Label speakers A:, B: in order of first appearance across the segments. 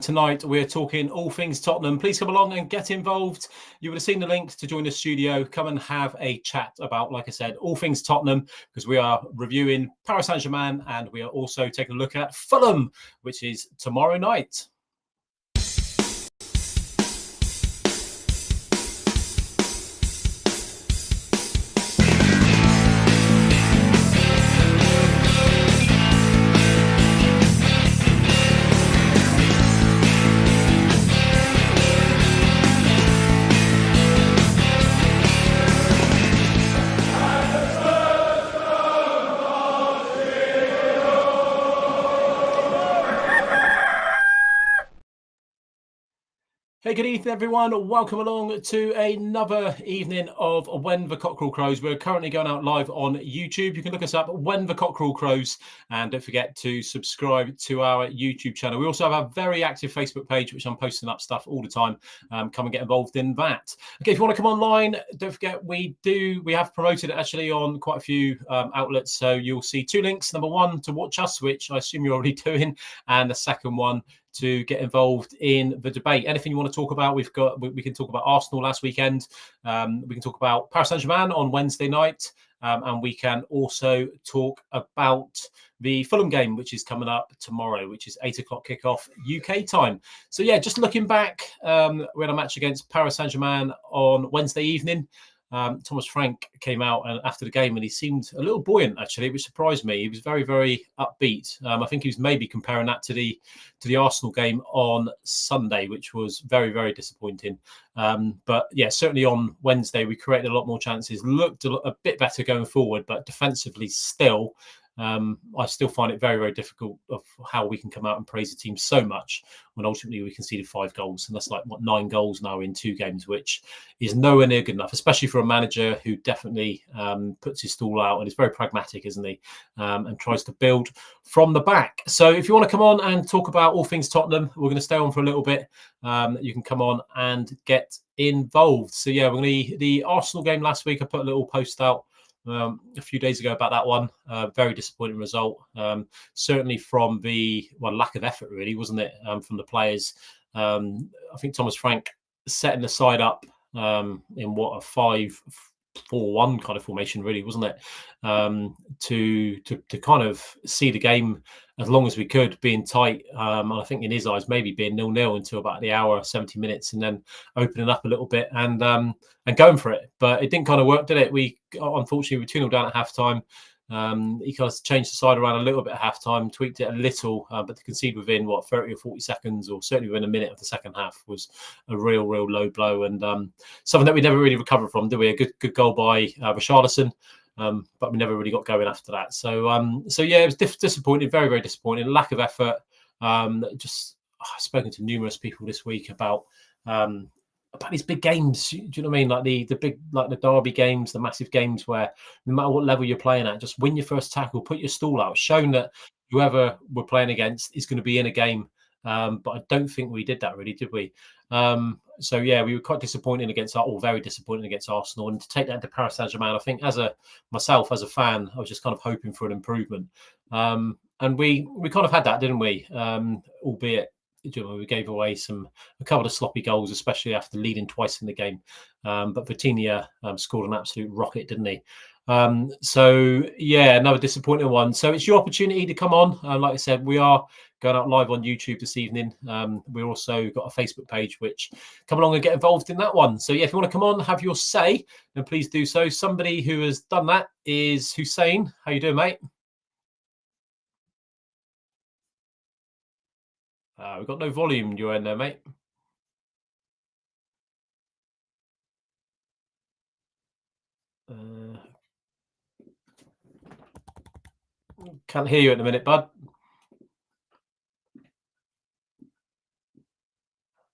A: Tonight, we're talking all things Tottenham. Please come along and get involved. You would have seen the link to join the studio. Come and have a chat about, like I said, all things Tottenham, because we are reviewing Paris Saint-Germain and we are also taking a look at Fulham, which is tomorrow night. Hey, good evening, everyone. Welcome along to another evening of When the Cockerel Crows. We're currently going out live on YouTube. You can look us up, When the Cockerel Crows, and don't forget to subscribe to our YouTube channel. We also have a very active Facebook page, which I'm posting up stuff all the time. Come and get involved in that. Okay, if you want to come online, don't forget we have promoted it actually on quite a few outlets. So you'll see two links. Number one, to watch us, which I assume you're already doing, and the second one, to get involved in the debate. Anything you want to talk about, we can talk about Arsenal last weekend. We can talk about Paris Saint-Germain on Wednesday night. And we can also talk about the Fulham game, which is coming up tomorrow, which is 8 o'clock kickoff UK time. So yeah, just looking back, we had a match against Paris Saint-Germain on Wednesday evening. Thomas Frank came out after the game and he seemed a little buoyant, actually, which surprised me. He was very, very upbeat. I think he was maybe comparing that to the Arsenal game on Sunday, which was very, very disappointing. But yeah, certainly on Wednesday, we created a lot more chances, looked a bit better going forward, but defensively still, I still find it very, very difficult of how we can come out and praise the team so much when ultimately we conceded 5 goals. And that's like, 9 goals now in 2 games, which is nowhere near good enough, especially for a manager who definitely puts his stall out and is very pragmatic, isn't he? And tries to build from the back. So if you want to come on and talk about all things Tottenham, we're going to stay on for a little bit. You can come on and get involved. So yeah, the Arsenal game last week, I put a little post out a few days ago about that one. Very disappointing result. Certainly from the lack of effort, really, wasn't it? From the players. I think Thomas Frank setting the side up in what a 5-4-1 kind of formation, really, wasn't it? To kind of see the game as long as we could, being tight. I think in his eyes, maybe being 0-0 until about the hour, 70 minutes, and then opening up a little bit and going for it. But it didn't kind of work, did it? We unfortunately were 2-0 down at half time. He kind of changed the side around a little bit at half time, tweaked it a little, but to concede within 30 or 40 seconds, or certainly within a minute of the second half, was a real low blow, and something that we never really recovered from, did we? A good goal by Richarlison, but we never really got going after that. So yeah, it was disappointing, very, very disappointing. Lack of effort. I've spoken to numerous people this week about these big games. Do you know what I mean? Like the big, like the derby games, the massive games where no matter what level you're playing at, just win your first tackle, put your stall out, shown that whoever we're playing against is going to be in a game. But I don't think we did that, really, did we? So yeah, we were quite disappointed very disappointed against Arsenal. And to take that to Paris Saint-Germain, I think as a fan, I was just kind of hoping for an improvement. And we kind of had that, didn't we? Albeit, we gave away a couple of sloppy goals, especially after leading twice in the game. But Vitinha scored an absolute rocket, didn't he? So yeah, another disappointing one. So it's your opportunity to come on. Like I said, we are going out live on YouTube this evening. We've also got a Facebook page, which come along and get involved in that one. So yeah, if you want to come on, have your say, then please do so. Somebody who has done that is Hussein. How you doing, mate? We've got no volume in your end there, mate. Can't hear you at the minute, bud.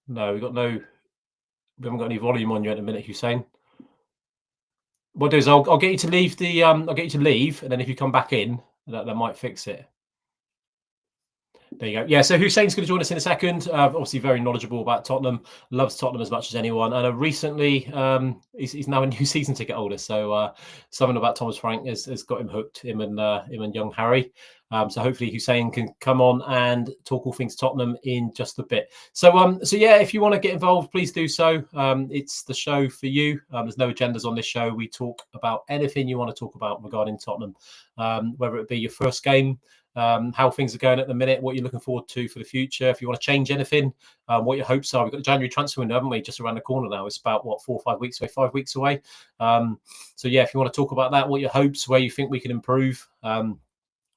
A: No, we haven't got any volume on you at the minute, Hussein. What I'll do is I'll get you to leave I'll get you to leave, and then if you come back in, that might fix it. There you go. Yeah, so Hussein's going to join us in a second. Obviously, very knowledgeable about Tottenham, loves Tottenham as much as anyone. And recently, he's now a new season ticket holder. So something about Thomas Frank has got him hooked, him and young Harry. So hopefully Hussein can come on and talk all things Tottenham in just a bit. So yeah, if you want to get involved, please do so. It's the show for you. There's no agendas on this show. We talk about anything you want to talk about regarding Tottenham, whether it be your first game, how things are going at the minute, what you're looking forward to for the future. If you want to change anything, what your hopes are. We've got the January transfer window, haven't we? Just around the corner now. It's about 4 or 5 weeks away, 5 weeks away. So yeah, if you want to talk about that, what your hopes, where you think we can improve.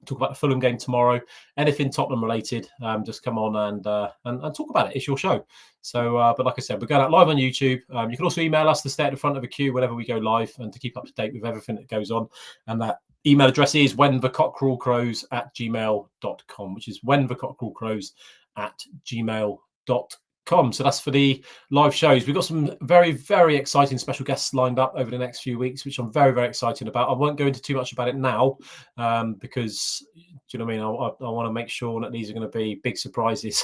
A: Talk about the Fulham game tomorrow. Anything Tottenham related, just come on and talk about it. It's your show. So, but like I said, we're going out live on YouTube. You can also email us to stay at the front of the queue whenever we go live and to keep up to date with everything that goes on. And that email address is whenthecockerelcrows@gmail.com, which is whenthecockerelcrows@gmail.com. So that's for the live shows. We've got some very, very exciting special guests lined up over the next few weeks, which I'm very, very excited about. I won't go into too much about it now because, do you know what I mean? I want to make sure that these are going to be big surprises.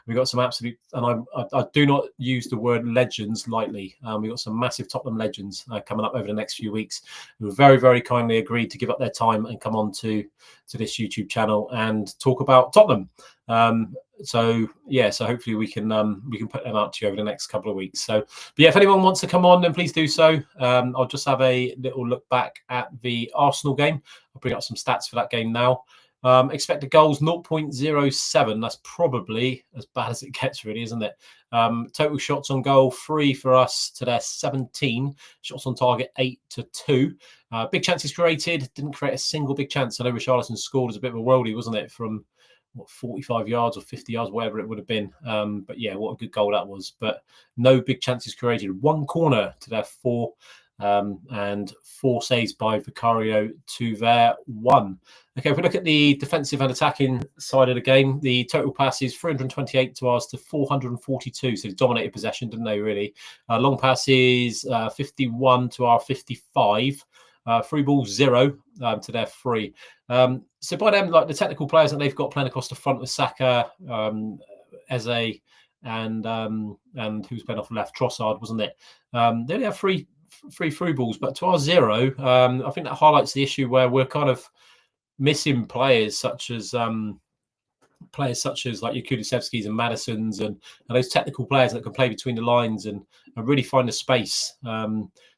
A: We've got some absolute, and I do not use the word legends lightly. We've got some massive Tottenham legends coming up over the next few weeks who have very, very kindly agreed to give up their time and come on to this YouTube channel and talk about Tottenham. So yeah, so hopefully we can put them out to you over the next couple of weeks. So, but yeah, if anyone wants to come on, then please do so. I'll just have a little look back at the Arsenal game. I'll bring up some stats for that game now. Expected goals 0.07. That's probably as bad as it gets, really, isn't it? Total shots on goal 3 for us to their 17. Shots on target 8-2. Big chances created. Didn't create a single big chance. I know Richarlison scored as a bit of a worldie, wasn't it? From 45 yards or 50 yards, whatever it would have been. But yeah, what a good goal that was. But no big chances created. 1 corner to their 4, and 4 saves by Vicario to their 1. Okay, if we look at the defensive and attacking side of the game, the total passes 328 to ours to 442. So they dominated possession, didn't they, really? Long passes 51 to our 55. Through balls 0 to their 3. So by them, like the technical players that they've got playing across the front with Saka, Eze, and who's playing off the left, Trossard, wasn't it? They only have three through balls, but to our 0, I think that highlights the issue where we're kind of missing players such as like your Kulusevskis and Madisons and those technical players that can play between the lines and really find the space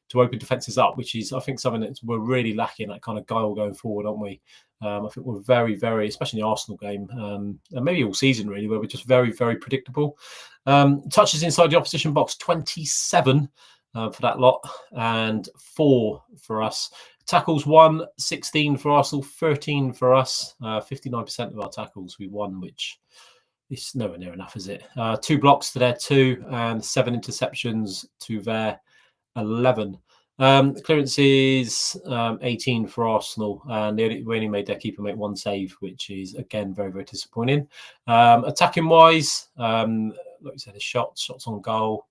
A: to open defences up, which is, I think, something that we're really lacking, that kind of guile going forward, aren't we? I think we're very, very, especially in the Arsenal game, and maybe all season, really, where we're just very, very predictable. Touches inside the opposition box, 27 for that lot, and 4 for us. Tackles 1, 16 for Arsenal, 13 for us. 59% of our tackles we won, which is nowhere near enough, is it? 2 blocks to their 2, and 7 interceptions to their 11. Clearances 18 for Arsenal, and we only made their keeper make 1 save, which is again very, very disappointing. Attacking wise, like you said, the shots on goal,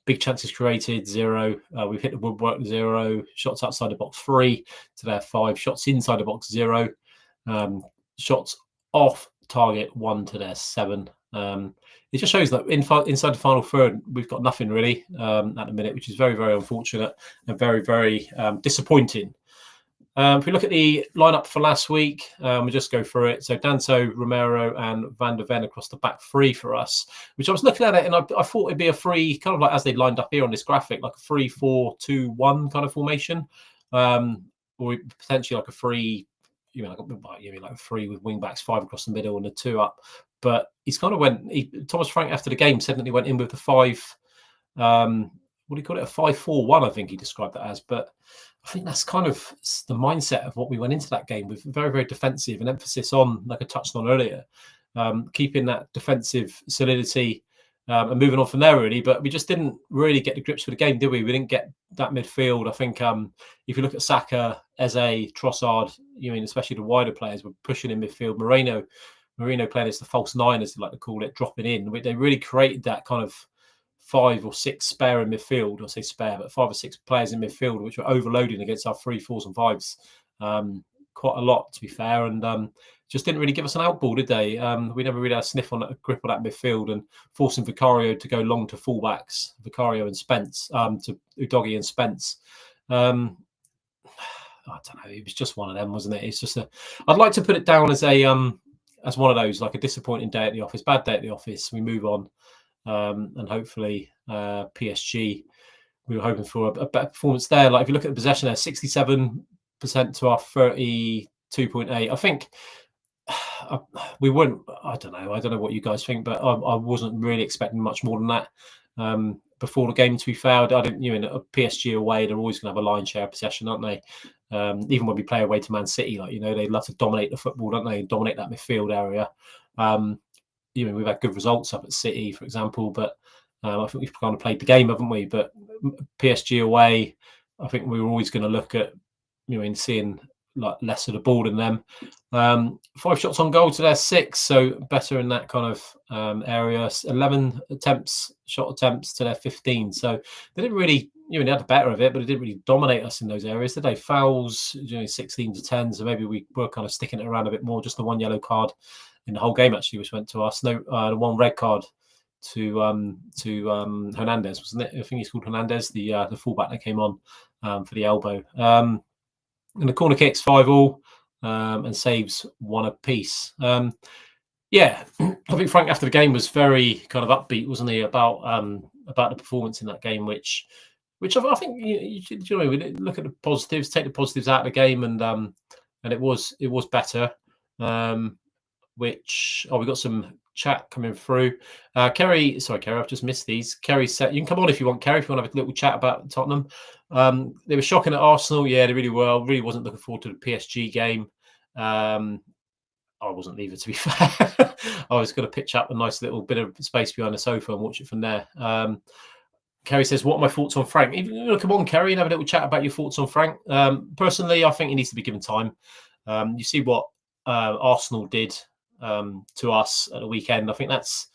A: big chances created 0. We've hit the woodwork 0. Shots outside the box 3 to their 5. Shots inside the box 0. Shots off target 1 to their 7. It just shows that inside the final third, we've got nothing really at the minute, which is very, very unfortunate and very, very disappointing. If we look at the lineup for last week, we'll just go through it. So Danso, Romero, and Van der Ven across the back 3 for us, which I was looking at it and I thought it'd be a 3, kind of like as they lined up here on this graphic, like a 3-4-2-1 kind of formation, or potentially like a 3. You mean like 3 with wing backs, 5 across the middle, and a 2 up. But he's kind of Thomas Frank after the game said that he went in with the 5. What do you call it? A 5-4-1, I think he described that as. But I think that's kind of the mindset of what we went into that game with, very, very defensive, and emphasis on, like I touched on earlier, keeping that defensive solidity and moving on from there, really. But we just didn't really get the grips for the game, did we? We didn't get that midfield. I think if you look at Saka, Eze, Trossard, especially the wider players, were pushing in midfield. Moreno playing as the false 9, as they like to call it, dropping in. They really created that kind of 5 or 6 spare in midfield. I say spare, but 5 or 6 players in midfield, which were overloading against our 3, 4s and 5s quite a lot, to be fair. And just didn't really give us an outball, did they? We never really had a sniff on a grip on that midfield, and forcing Vicario to go long to fullbacks, Vicario and Spence, to Udogie and Spence. I don't know. It was just one of them, wasn't it? It's just I'd like to put it down as as one of those, like a disappointing day at the office, bad day at the office. We move on, and hopefully PSG. We were hoping for a better performance there. Like if you look at the possession there, 67% to our 32.8. I think we wouldn't. I don't know what you guys think, but I wasn't really expecting much more than that. Before the game, to be fair, I didn't. In a PSG away, they're always going to have a lion's share of possession, aren't they? Even when we play away to Man City, they love to dominate the football, don't they? Dominate that midfield area. We've had good results up at City, for example, but I think we've kind of played the game, haven't we? But PSG away, I think we were always going to look at, seeing like less of the ball than them. 5 shots on goal to their 6, so better in that kind of area. 11 shot attempts to their 15. So they didn't really, they had the better of it, but it didn't really dominate us in those areas, did they? Fouls, 16 to 10. So maybe we were kind of sticking it around a bit more. Just the one yellow card in the whole game, actually, which went to us. No, the one red card to Hernandez, wasn't it? I think he's called Hernandez, the fullback that came on for the elbow. And the corner kicks 5-5, and saves 1 apiece. I think Frank after the game was very kind of upbeat, wasn't he, about the performance in that game, which I think we look at the positives, take the positives out of the game, and it was better. We got some chat coming through. Kerry, I've just missed these. Kerry said, you can come on if you want, Kerry, if you want to have a little chat about Tottenham. They were shocking at Arsenal. Yeah, they really were. I really wasn't looking forward to the PSG game. I wasn't either, to be fair. I was going to pitch up a nice little bit of space behind the sofa and watch it from there. Kerry says, what are my thoughts on Frank? Come on, Kerry, and have a little chat about your thoughts on Frank. Personally, I think he needs to be given time. You see what Arsenal did to us at the weekend. I think that's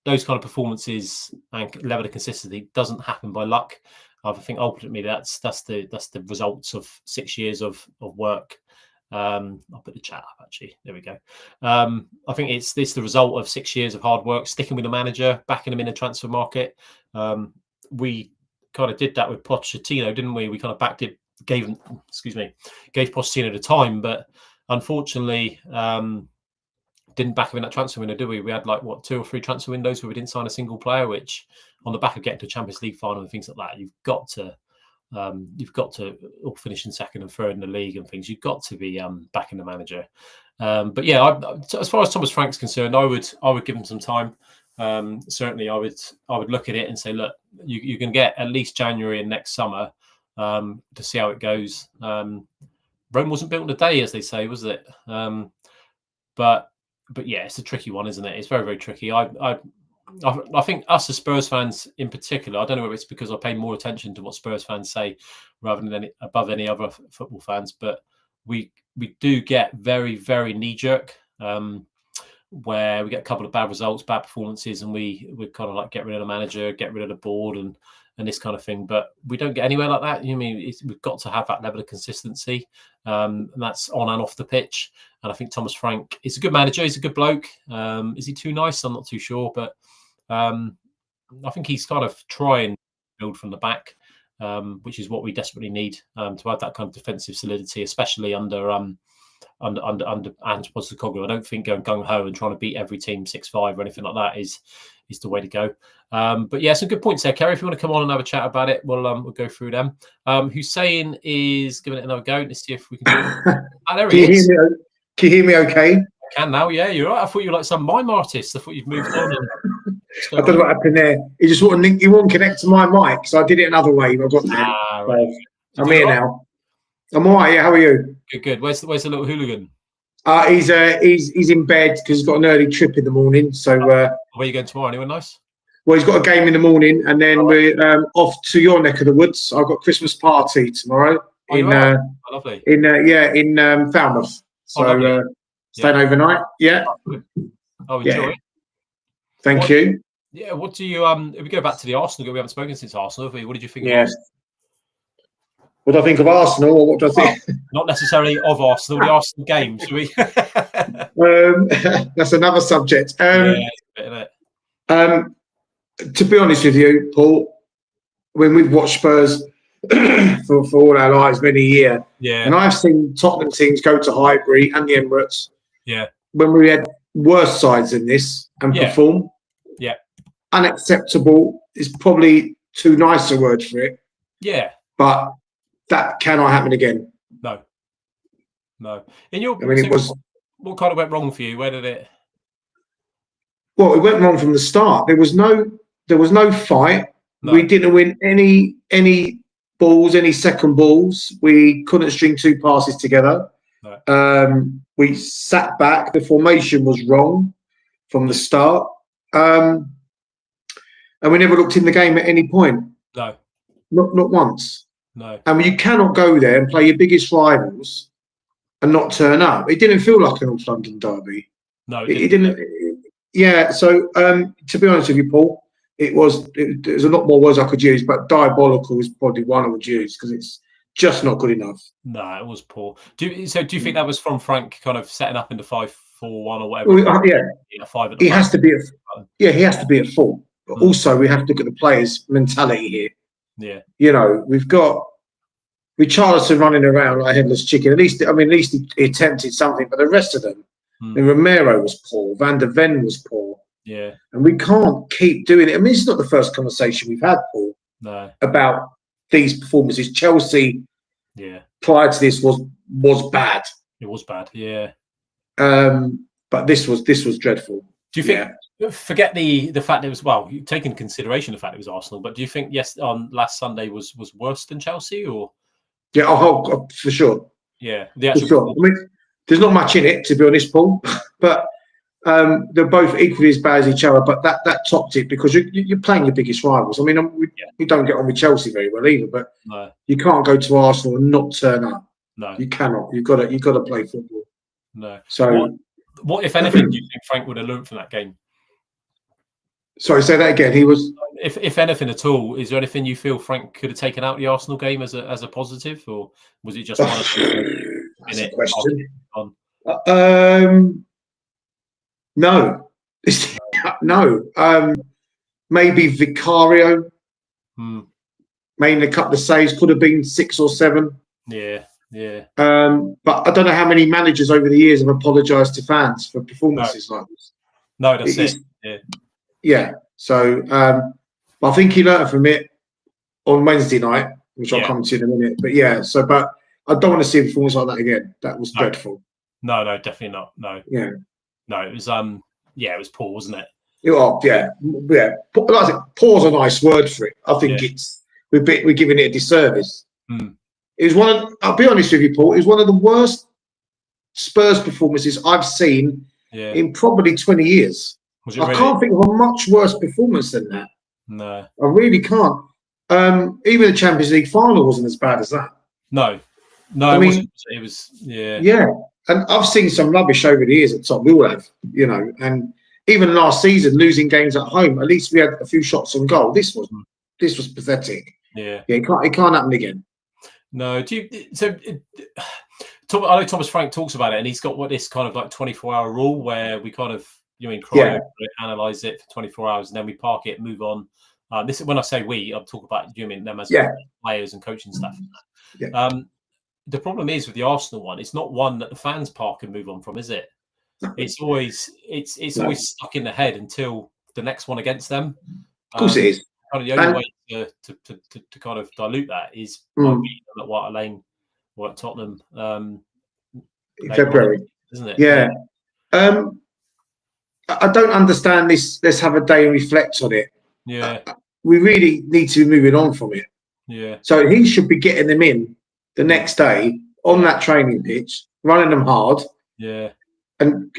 A: those kind of performances and level of consistency doesn't happen by luck. I think ultimately that's the results of 6 years of work. I'll put the chat up, actually. There we go. I think it's the result of 6 years of hard work, sticking with the manager, backing him in the transfer market. We kind of did that with Pochettino, didn't we? We kind of gave Pochettino the time, but unfortunately didn't back him in that transfer window, do we? We had 2 or 3 transfer windows where we didn't sign a single player, which on the back of getting to a Champions League final and things like that, you've got to or finishing second and third in the league and things. You've got to be backing the manager. But yeah, as far as Thomas Frank's concerned, I would give him some time. Certainly, I would look at it and say, look, you can get at least January and next summer to see how it goes. Rome wasn't built in a day, as they say, was it? But yeah, it's a tricky one, isn't it? It's very, very tricky. I think us as Spurs fans in particular, I don't know if it's because I pay more attention to what Spurs fans say rather than above any other football fans, but we do get very, very knee-jerk, where we get a couple of bad results, bad performances, and we kind of get rid of the manager, get rid of the board and this kind of thing. But we don't get anywhere like that. We've got to have that level of consistency, and that's on and off the pitch. And I think Thomas Frank is a good manager. He's a good bloke. Is he too nice? I'm not too sure, but I think he's kind of trying to build from the back, which is what we desperately need to have that kind of defensive solidity, especially under Ange Postecoglou. I don't think going gung-ho and trying to beat every team 6-5 or anything like that is the way to go. But yeah, some good points there, Kerry. If you want to come on and have a chat about it, we'll go through them. Hussein is giving it another go. Let's see if we can do it. There he is.
B: Can you hear me okay?
A: I can now, yeah, you're right. I thought you were like some mime artist. I thought you'd moved on.
B: I don't know what happened there. He just wouldn't connect to my mic, so I did it another way. I got there.
A: Right.
B: I'm here now. I'm all right. Yeah, how are you?
A: Good. Where's the little hooligan?
B: He's in bed because he's got an early trip in the morning. So
A: where are you going tomorrow? Anywhere nice?
B: Well, he's got a game in the morning, and then we're off to your neck of the woods. I've got Christmas party tomorrow
A: lovely.
B: in Falmouth. So staying overnight. Yeah.
A: Oh, enjoy it.
B: Thank you.
A: Yeah. What do you if we go back to the Arsenal game, we haven't spoken since Arsenal, have we? What did you think?
B: Yes. What do I think of Arsenal, or what do I think?
A: Well, not necessarily of Arsenal, the Arsenal game. Should we?
B: That's another subject.
A: Yeah, it's a bit of it.
B: To be honest with you, Paul, when we've watched Spurs for all our lives, many years, and I've seen Tottenham teams go to Highbury and the Emirates, when we had worse sides than this and perform.
A: Yeah,
B: unacceptable is probably too nice a word for it.
A: Yeah,
B: but that cannot happen again.
A: No. In your, what kind of went wrong for you? Where did it?
B: Well, it went wrong from the start. There was no fight. No. We didn't win any balls, any second balls. We couldn't string two passes together. No. We sat back. The formation was wrong from the start. And we never looked in the game at any point.
A: No.
B: Not once.
A: No.
B: And you cannot go there and play your biggest rivals and not turn up. It didn't feel like an North London derby.
A: No,
B: it didn't. Yeah. So to be honest with you, Paul, there's a lot more words I could use, but diabolical is probably one I would use because it's just not good enough.
A: No, it was poor. Do you think that was from Frank kind of setting up into 5-4-1 or whatever?
B: Well, he has to be he has to be at fault. But also we have to look at the players' mentality here.
A: Yeah.
B: You know, we've got Richarlison running around like a headless chicken. At least he attempted something, but the rest of them, and Romero was poor, Van der Ven was poor.
A: Yeah.
B: And we can't keep doing it. I mean, it's not the first conversation we've had, Paul, about these performances. Chelsea, prior to this was bad.
A: It was bad, yeah.
B: But this was dreadful.
A: Do you think? Forget the fact it was take into consideration the fact it was Arsenal, but do you think on last Sunday was worse than Chelsea or?
B: Yeah, for sure.
A: Yeah,
B: for sure. I mean, there's not much in it, to be honest, Paul, but they're both equally as bad as each other. But that topped it because you're playing your biggest rivals. I mean, we don't get on with Chelsea very well either, but you can't go to Arsenal and not turn up.
A: No,
B: you cannot. You've got to play football.
A: No.
B: So,
A: what if anything, do you think Frank would have learned from that game?
B: Sorry, say that again. He was.
A: If anything at all, is there anything you feel Frank could have taken out the Arsenal game as a positive, or was it just one of
B: That's a question. No, no. Maybe Vicario. Made a couple of saves. Could have been 6 or 7.
A: Yeah.
B: But I don't know how many managers over the years have apologised to fans for performances like this.
A: No, that's it. Yeah.
B: Yeah. So I think he learned from it on Wednesday night, which I'll come to in a minute. But but I don't want to see a performance like that again. That was dreadful.
A: No, definitely not. No.
B: Yeah.
A: No, it was it was poor, wasn't it?
B: Yeah. Like I said, poor's a nice word for it. I think we're giving it a disservice. It was I'll be honest with you, Paul, it was one of the worst Spurs performances I've seen in probably 20 years. I can't think of a much worse performance than that.
A: No.
B: I really can't. Even the Champions League final wasn't as bad as that.
A: No, I mean, it was,
B: Yeah, and I've seen some rubbish over the years at top. We all have, and even last season, losing games at home, at least we had a few shots on goal. This was pathetic.
A: Yeah,
B: it can't happen again.
A: No, I know Thomas Frank talks about it, and he's got this kind of like 24-hour rule where we kind of analyze it for 24 hours, and then we park it, move on. This is when I say we, I'm talking about them as players and coaching staff. Yeah. The problem is with the Arsenal one, it's not one that the fans park and move on from, is it? It's always always stuck in the head until the next one against them.
B: Of course, it is.
A: Kind of the only way to kind of dilute that is by beating them at White Lane or at Tottenham
B: in February,
A: isn't it?
B: Yeah. I don't understand this. Let's have a day and reflect on it.
A: Yeah.
B: We really need to be moving on from it.
A: Yeah.
B: So he should be getting them in the next day on that training pitch, running them hard.
A: Yeah.
B: And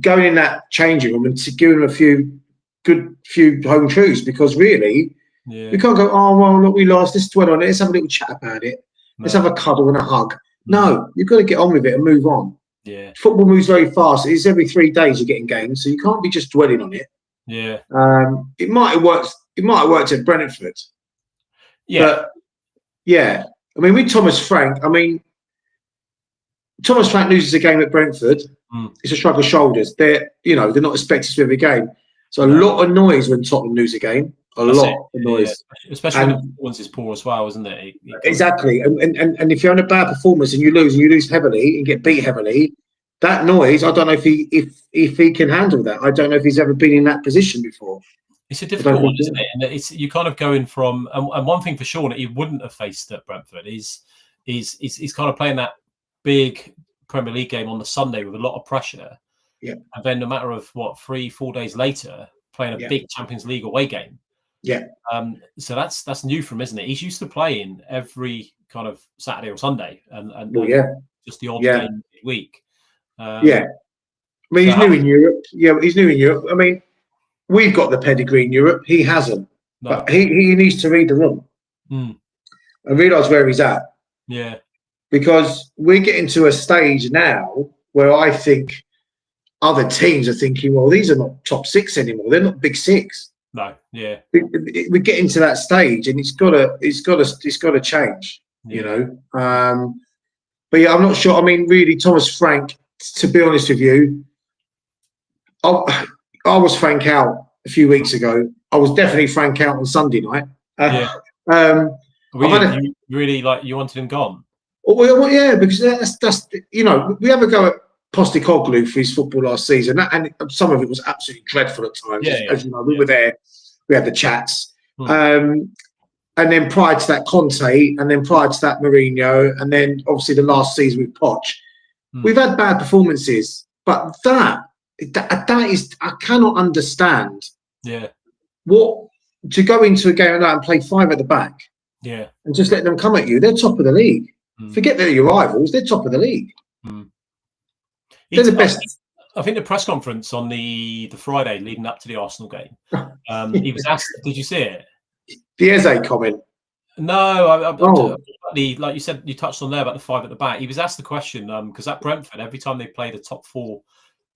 B: going in that changing room and giving them a few home truths, because really we can't go, oh well, look, we lost, let's dwell on it, let's have a little chat about it. Let's have a cuddle and a hug. No, you've got to get on with it and move on.
A: Yeah.
B: Football moves very fast. It's every 3 days you're getting games, so you can't be just dwelling on it.
A: Yeah.
B: It might have worked at Brentford.
A: Yeah.
B: But I mean, with Thomas Frank, I mean, Thomas Frank loses a game at Brentford. It's a shrug of shoulders. They're not expected to win a game. So a lot of noise when Tottenham lose a game. A lot of noise.
A: Yeah. Especially when the performance is poor as well, isn't it?
B: Exactly. And if you're on a bad performance and you lose heavily and get beat heavily, that noise, I don't know if he can handle that. I don't know if he's ever been in that position before.
A: It's a difficult one, isn't it? And it's you kind of going from and one thing for sure that he wouldn't have faced at Brentford is kind of playing that big Premier League game on the Sunday with a lot of pressure.
B: Yeah.
A: And then no matter of 3-4 days later, playing a big Champions League away game.
B: Yeah.
A: So that's new from him, isn't it? He's used to playing every kind of Saturday or Sunday and just the odd game week.
B: I mean, he's new in Europe. Yeah, he's new in Europe. I mean, we've got the pedigree in Europe. He hasn't. No. But he needs to read the room and realise where he's at.
A: Yeah.
B: Because we're getting to a stage now where I think other teams are thinking, well, these are not top six anymore. They're not big six.
A: No, yeah.
B: We're getting to that stage, and it's got to change.
A: Yeah.
B: But yeah, I'm not sure. I mean, really, Thomas Frank. To be honest with you, I was Frank out a few weeks ago. I was definitely Frank out on Sunday night.
A: You really you wanted him gone?
B: Well, yeah, because that's we have a go at Postecoglou for his football last season, and some of it was absolutely dreadful at times. As you know, we were there, we had the chats, and then prior to that, Conte, and then prior to that, Mourinho, and then obviously the last season with Poch. We've had bad performances, but that is I cannot understand.
A: Yeah.
B: What to go into a game like that and play five at the back.
A: Yeah.
B: And just let them come at you. They're top of the league. Forget they're your rivals. They're top of the league. They're the best.
A: I think the press conference on the Friday leading up to the Arsenal game, he was asked, did you see it?
B: The Eze comment.
A: No, like you said, you touched on there about the five at the back. He was asked the question because at Brentford, every time they played a top four,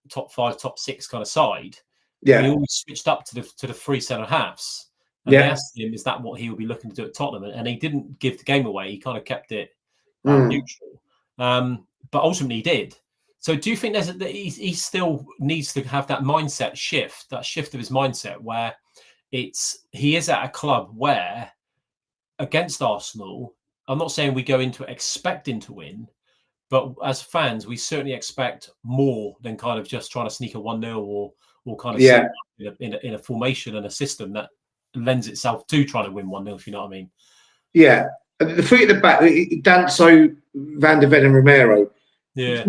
A: top five, top six kind of side, he always switched up to the three centre halves. And they asked him, is that what he would be looking to do at Tottenham? And he didn't give the game away. He kind of kept it neutral. But ultimately he did. So do you think he still needs to have that mindset shift, that shift of his mindset where he is at a club where against Arsenal, I'm not saying we go into it expecting to win, but as fans, we certainly expect more than kind of just trying to sneak a 1-0 or kind of in a formation and a system that lends itself to trying to win 1-0, if you know what I mean. Yeah.
B: The three at the back, Danso, Van der Ven and Romero.
A: Yeah.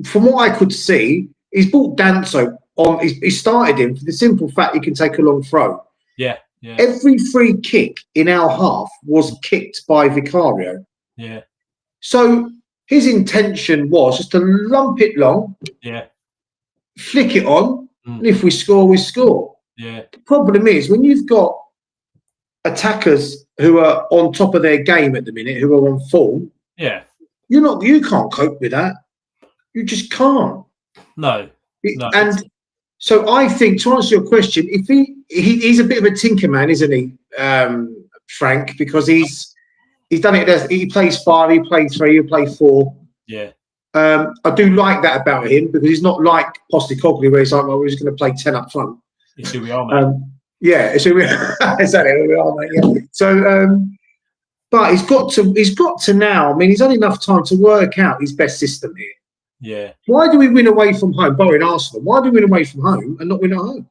B: From what I could see, he's brought Danso on. He started him for the simple fact he can take a long throw.
A: Yeah. Yeah.
B: Every free kick in our half was kicked by Vicario.
A: Yeah.
B: So his intention was just to lump it long.
A: Yeah.
B: Flick it on, and if we score, we score.
A: Yeah.
B: The problem is when you've got attackers who are on top of their game at the minute, who are on form.
A: Yeah.
B: You can't cope with that. You just can't.
A: No.
B: And so I think, to answer your question, if he's a bit of a tinker man, isn't he, Frank? Because he's done it. He plays 5, he plays 3, he plays 4.
A: Yeah.
B: I do like that about him because he's not like Postecoglou, where he's like, well, we're just going to play 10 up front.
A: It's who we are, mate.
B: It's who we are. Exactly who we are, mate. Yeah. So, but he's got to now. I mean, he's had enough time to work out his best system here.
A: Yeah.
B: Why do we win away from home, barring Arsenal? Why do we win away from home and not win at home?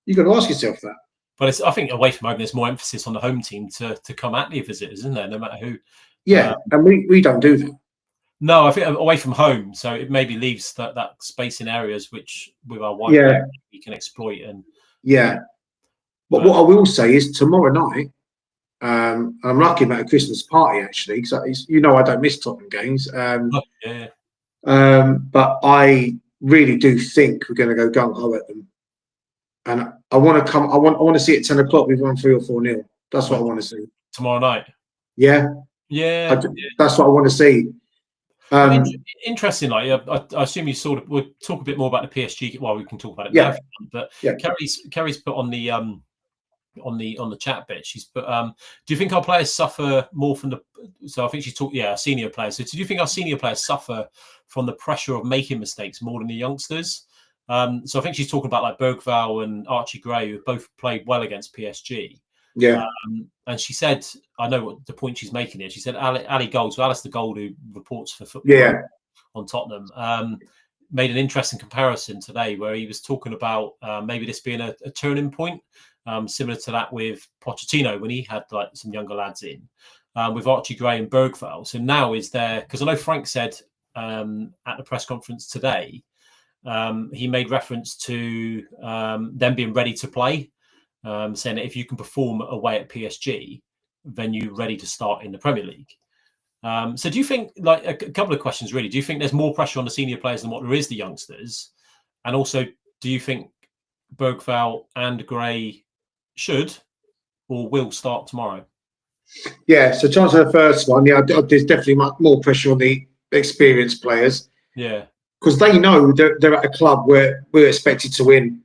B: You've got to ask yourself that.
A: But I think away from home, there's more emphasis on the home team to come at the visitors, isn't there? No matter who.
B: Yeah, and we don't do that.
A: No, I think away from home, so it maybe leaves that space in areas which, with our wide we can exploit.
B: But what I will say is tomorrow night, I'm lucky about a Christmas party actually, because I don't miss Tottenham games. But I really do think we're going to go gung ho at them, and I want to come. I want to see it 10 o'clock. We've won 3 or 4-0. That's what I want to see
A: tomorrow night.
B: Yeah. That's what I want to see.
A: Interesting. I assume you we'll talk a bit more about the PSG. Well, we can talk about it now. But Kerry's put on the on the chat bit. She's put, do you think our players suffer more from the? So I think she's talking, senior players. So do you think our senior players suffer from the pressure of making mistakes more than the youngsters? So I think she's talking about like Bergvall and Archie Gray, who both played well against PSG.
B: Yeah.
A: And she said, I know what the point she's making here. She said Ali Gold, so Alistair Gold, who reports for football on Tottenham, made an interesting comparison today where he was talking about maybe this being a turning point, similar to that with Pochettino when he had like some younger lads in, with Archie Gray and Bergvall. So now is there, because I know Frank said at the press conference today, he made reference to them being ready to play, saying that if you can perform away at PSG, then you're ready to start in the Premier League. So do you think, like, a couple of questions really, do you think there's more pressure on the senior players than what there is the youngsters? And also, do you think Bergvall and Gray should or will start tomorrow?
B: Yeah, so to answer the first one, there's definitely much more pressure on the experienced players.
A: Yeah. Because
B: they know they're at a club where we're expected to win.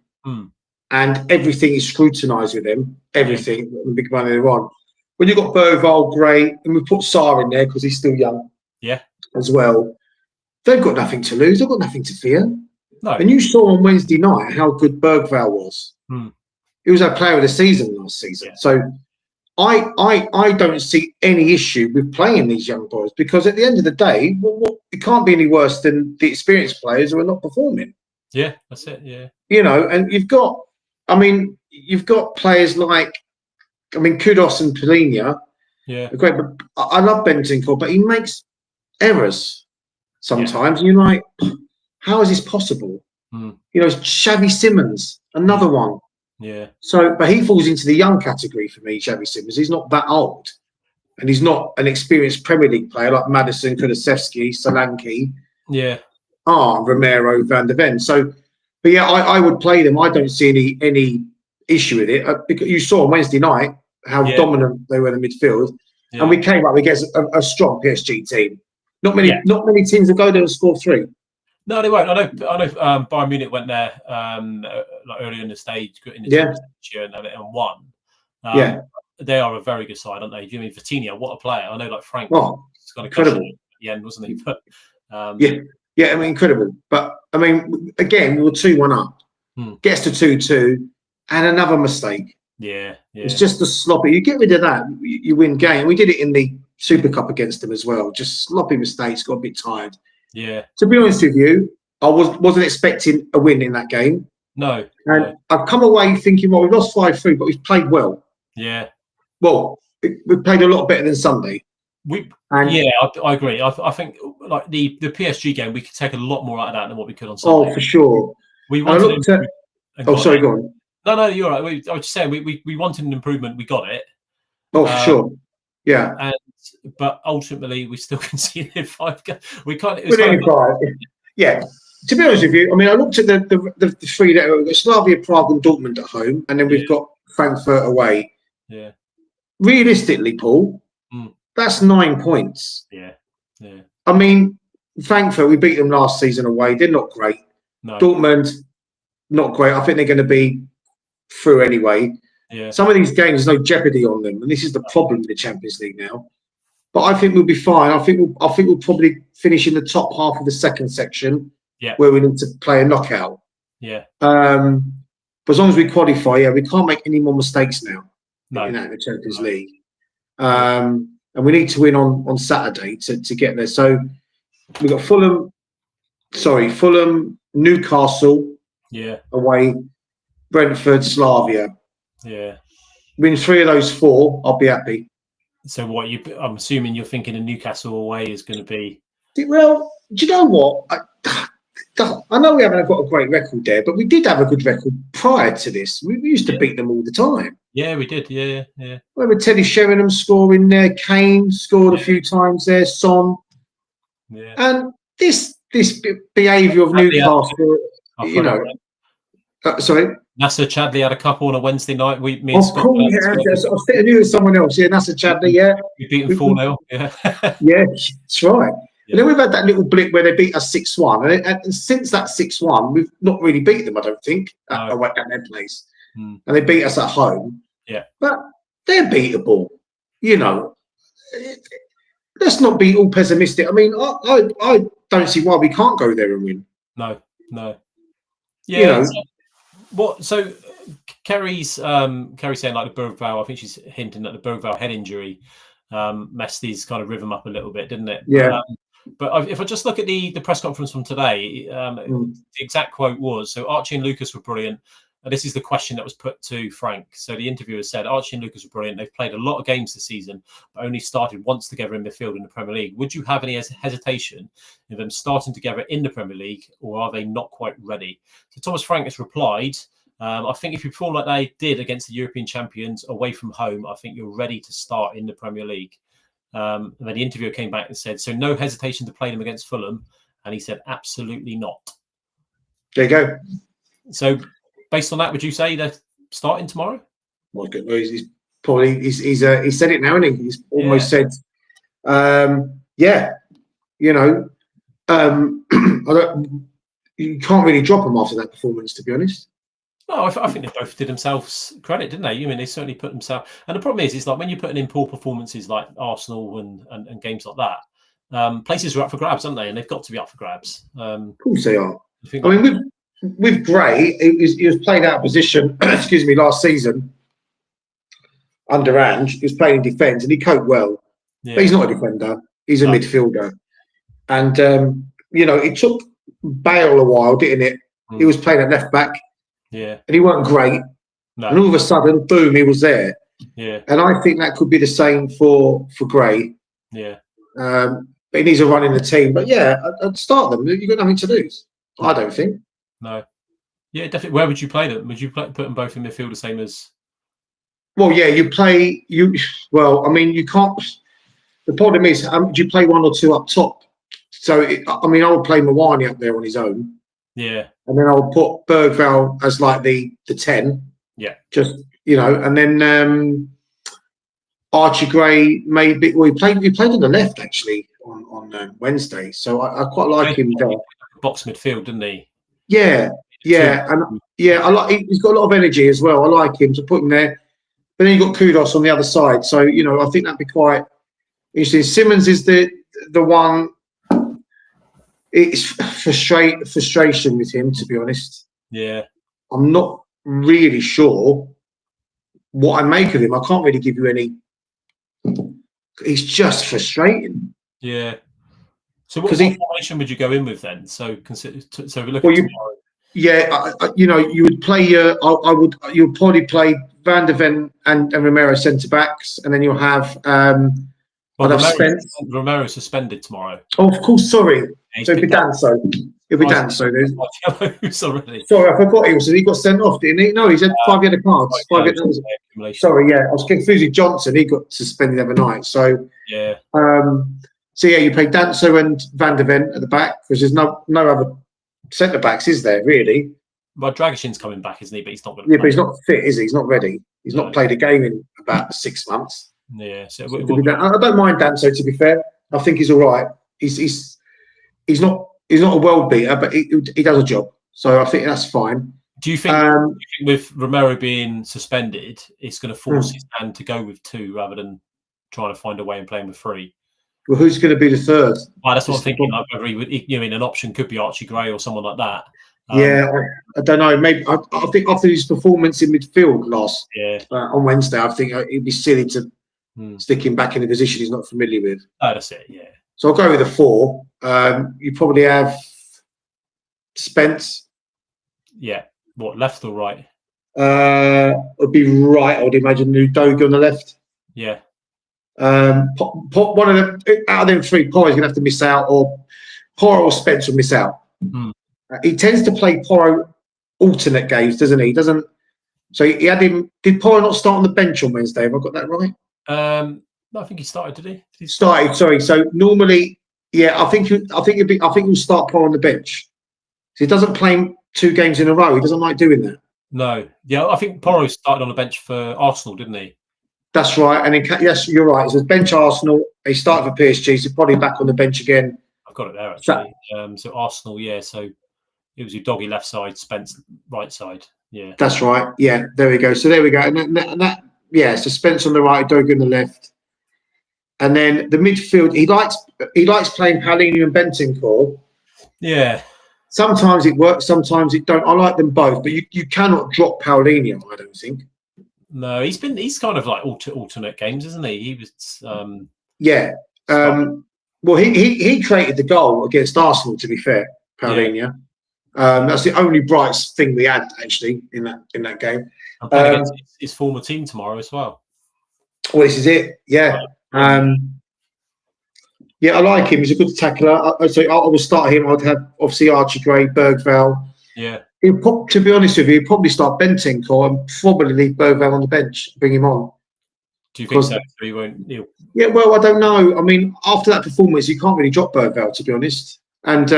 B: And everything is scrutinised with them. Everything, the big money they're on. When you've got Bergvall, Gray, and we put Sarr in there because he's still young, as well. They've got nothing to lose. They've got nothing to fear.
A: No.
B: And you saw on Wednesday night how good Bergvall was. He was our player of the season last season.
A: Yeah.
B: So I don't see any issue with playing these young boys because at the end of the day, it can't be any worse than the experienced players who are not performing.
A: Yeah, that's it. Yeah.
B: You know, and you've got players like, Kudos and Polina.
A: Yeah.
B: Great, but I love Bentancur, but he makes errors sometimes. And you're like, how is this possible? You know, Xavi Simons, another one.
A: Yeah.
B: So, but he falls into the young category for me, Xavi Simons. He's not that old. And he's not an experienced Premier League player like Maddison, Kulusevski, Solanke.
A: Yeah.
B: Romero, Van de Ven. So, but yeah, I would play them. I don't see any issue with it. Because you saw on Wednesday night how dominant they were in the midfield. And we came up against a strong PSG team. Not many teams will go there and score 3.
A: No, they won't. I know. Bayern Munich went there like earlier in the stage, in the Champions League and won. They are a very good side, aren't they? Do you mean Vitinha? What a player! I know, like Frank.
B: It's
A: got
B: incredible
A: at the end, wasn't he? But
B: incredible. But again, we were 2-1 up. Gets to 2-2, and another mistake.
A: Yeah.
B: It's just a sloppy. You get rid of that, you win game. We did it in the Super Cup against them as well. Just sloppy mistakes. Got a bit tired.
A: Yeah.
B: To be honest with you, I wasn't expecting a win in that game.
A: No.
B: And I've come away thinking, well, we've lost 5-3, but we've played well.
A: Yeah.
B: Well, we played a lot better than Sunday.
A: I agree. I think like the PSG game, we could take a lot more out of that than what we could on Sunday.
B: Oh, for sure.
A: We wanted.
B: Go on.
A: No, you're right. I was just saying we wanted an improvement. We got it.
B: Oh, for sure. Yeah.
A: But ultimately, we still conceded 5 goals. We can't.
B: Yeah. To be honest with you, I looked at the 3 that we've got Slavia, Prague, and Dortmund at home, and then we've got Frankfurt away.
A: Yeah.
B: Realistically, Paul, that's 9 points.
A: Yeah.
B: Frankfurt, we beat them last season away. They're not great.
A: No.
B: Dortmund, not great. I think they're going to be through anyway.
A: Yeah.
B: Some of these games, there's no jeopardy on them, and this is the problem in the Champions League now. But I think we'll be fine. I think we'll probably finish in the top half of the second section, where we need to play a knockout.
A: Yeah.
B: But as long as we qualify, we can't make any more mistakes now.
A: No.
B: In the Champions League. And we need to win on Saturday to get there. So we've got Fulham, Newcastle away, Brentford, Slavia.
A: Yeah.
B: Win 3 of those 4, I'll be happy.
A: So I'm assuming you're thinking a Newcastle away is going to be.
B: Well, do you know what? I know we haven't got a great record there, but we did have a good record prior to this. We used to beat them all the time.
A: Yeah, we did. Yeah.
B: With Teddy Sheringham scoring there, Kane scored a few times there, Son.
A: Yeah.
B: And this behaviour of Newcastle, sorry.
A: Nasser Chadli had a couple on a Wednesday night.
B: I knew it was someone else. Yeah, Nasser Chadli. Yeah,
A: we beat them 4-0. Yeah.
B: Yeah, that's right. And then we've had that little blip where they beat us 6-1, and since that 6-1, we've not really beat them. I don't think at their place, and they beat us at home.
A: Yeah.
B: But they're beatable. You know, let's not be all pessimistic. I mean, I don't see why we can't go there and win.
A: No. Yeah.
B: You know,
A: What? So Kerry's saying like the Bergvall. I think she's hinting that the Bergvall head injury messed his kind of rhythm up a little bit, didn't it?
B: Yeah.
A: But if I just look at the press conference from today, the exact quote was, so Archie and Lucas were brilliant. This is the question that was put to Frank. So the interviewer said, Archie and Lucas were brilliant. They've played a lot of games this season, but only started once together in midfield in the Premier League. Would you have any hesitation in them starting together in the Premier League, or are they not quite ready? So Thomas Frank has replied, I think if you perform like they did against the European champions away from home, I think you're ready to start in the Premier League. And then the interviewer came back and said, so no hesitation to play them against Fulham. And he said, absolutely not.
B: There you go.
A: So based on that, would you say they're starting tomorrow?
B: Well, he's probably he said it now, and he's almost said, yeah, you know, you can't really drop them after that performance, to be honest.
A: No, I think they both did themselves credit, didn't they? I mean, they certainly put themselves. And the problem is like when you're putting in poor performances like Arsenal and games like that, places are up for grabs, aren't they? And they've got to be up for grabs.
B: Of course they are. I mean, with Gray, he was playing out of position. Excuse me, last season under Ange, he was playing in defence and he coped well. Yeah. But he's not a defender; he's a midfielder. And you know, it took Bale a while, didn't it? He was playing at left back.
A: Yeah.
B: And he wasn't great. No. And all of a sudden, boom, he was there.
A: Yeah.
B: And I think that could be the same for Gray.
A: Yeah.
B: But he needs a run in the team. But yeah, I'd start them. You've got nothing to lose. I don't think.
A: No. Yeah, definitely. Where would you play them? Would you put them both in midfield the same as?
B: Well, yeah, well, I mean, you can't. The problem is, do you play one or two up top? So, I mean, I would play Mawani up there on his own.
A: Yeah.
B: And then I'll put Bergvall as like the 10.
A: Yeah.
B: Just, you know, and then Archie Gray maybe. Well, he played on the left actually on Wednesday, so I quite like him there.
A: Box midfield, didn't he?
B: Yeah, and I like. He's got a lot of energy as well. I like him to put him there. But then you got Kudos on the other side, so you know I think that'd be quite interesting. Simmons is the one. It's frustration with him, to be honest.
A: Yeah.
B: I'm not really sure what I make of him. I can't really give you any. He's just frustrating.
A: Yeah. So what formation would you go in with then? So consider. So we look at tomorrow.
B: Yeah, you know, you would play. You would probably play Van de Ven and Romero centre backs, and then you'll have.
A: Romero suspended tomorrow.
B: Oh, of course. Sorry. So it'll be Danso. It'll be Danso. Sorry, I forgot he got sent off, didn't he? No, he's had 5 yellow cards. Sorry, yeah, I was confused with Johnson. He got suspended the other night. So
A: yeah.
B: So yeah, you play Danso and Van de Ven at the back because there's no other centre backs, is there really?
A: Well, Dragishin's coming back, isn't he? But he's not going
B: to. Yeah, but he's not fit, is he? He's not ready. He's not played a game in about 6 months.
A: Yeah, so
B: I don't mind Danso. To be fair, I think he's all right. He's not a world beater, but he does a job. So I think that's fine.
A: Do you think with Romero being suspended, it's going to force his hand to go with 2 rather than trying to find a way and playing with 3?
B: Well, who's going to be the third?
A: Well, that's what I'm thinking. Like whether he would, an option could be Archie Gray or someone like that.
B: Yeah, I don't know. Maybe I think after his performance in midfield on Wednesday, I think it'd be silly to stick him back in a position he's not familiar with.
A: Oh, that's it. Yeah.
B: So I'll go with a 4. You probably have Spence.
A: Yeah. What, left or right?
B: It'd be right. I would imagine Udogie on the left.
A: Yeah.
B: One of them out of them 3, Porro's going to have to miss out, or Porro or Spence will miss out. He tends to play Porro alternate games, doesn't he? So he had him. Did Porro not start on the bench on Wednesday? Have I got that right?
A: No, I think he started. Did he?
B: Started. Sorry. So normally, yeah, I think he'll start Porro on the bench. So he doesn't play 2 games in a row. He doesn't like doing that.
A: No. Yeah, I think Porro started on the bench for Arsenal, didn't he?
B: That's right. And yes, you're right. It's a bench Arsenal. He started for PSG. So probably back on the bench again.
A: I've got it there actually. So Arsenal, yeah. So it was Udogie left side, Spence right side. Yeah.
B: That's right. Yeah. There we go. So there we go. And So Spence on the right, Dogu on the left, and then the midfield. He likes playing Paulinho and Bentancur.
A: Yeah.
B: Sometimes it works, sometimes it don't. I like them both, but you cannot drop Paulinho, I don't think.
A: No, he's kind of like alternate games, isn't he? He was
B: well, he created the goal against Arsenal, to be fair, Paulinho. That's the only bright thing we had actually in that game.
A: And playing against his former team tomorrow as well.
B: Well, this is it. Yeah. Yeah, I like him. He's a good tackler. So I will start him. I'd have obviously Archie Gray, Bergvall.
A: Yeah.
B: To be honest with you, he'd probably start Bentancur and probably leave Bergvall on the bench, bring him on.
A: Do you think so? He won't.
B: Yeah, well, I don't know. I mean, after that performance, you can't really drop Bergvall, to be honest. And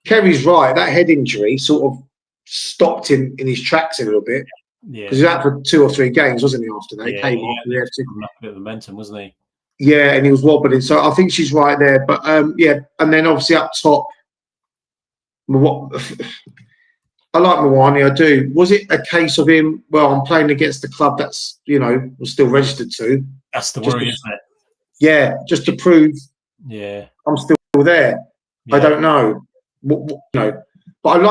B: Kerry's right. That head injury sort of stopped him in his tracks a little bit.
A: Yeah.
B: Because he was out for 2 or 3 games, wasn't he? After that, he came off.
A: A bit of momentum, wasn't he?
B: Yeah, and he was wobbling. So I think she's right there. But and then obviously up top, I like Mawani, I do. Was it a case of him? Well, I'm playing against the club that's was still registered to.
A: That's the worry, isn't it?
B: Yeah, just to prove.
A: Yeah,
B: I'm still there. Yeah. I don't know. But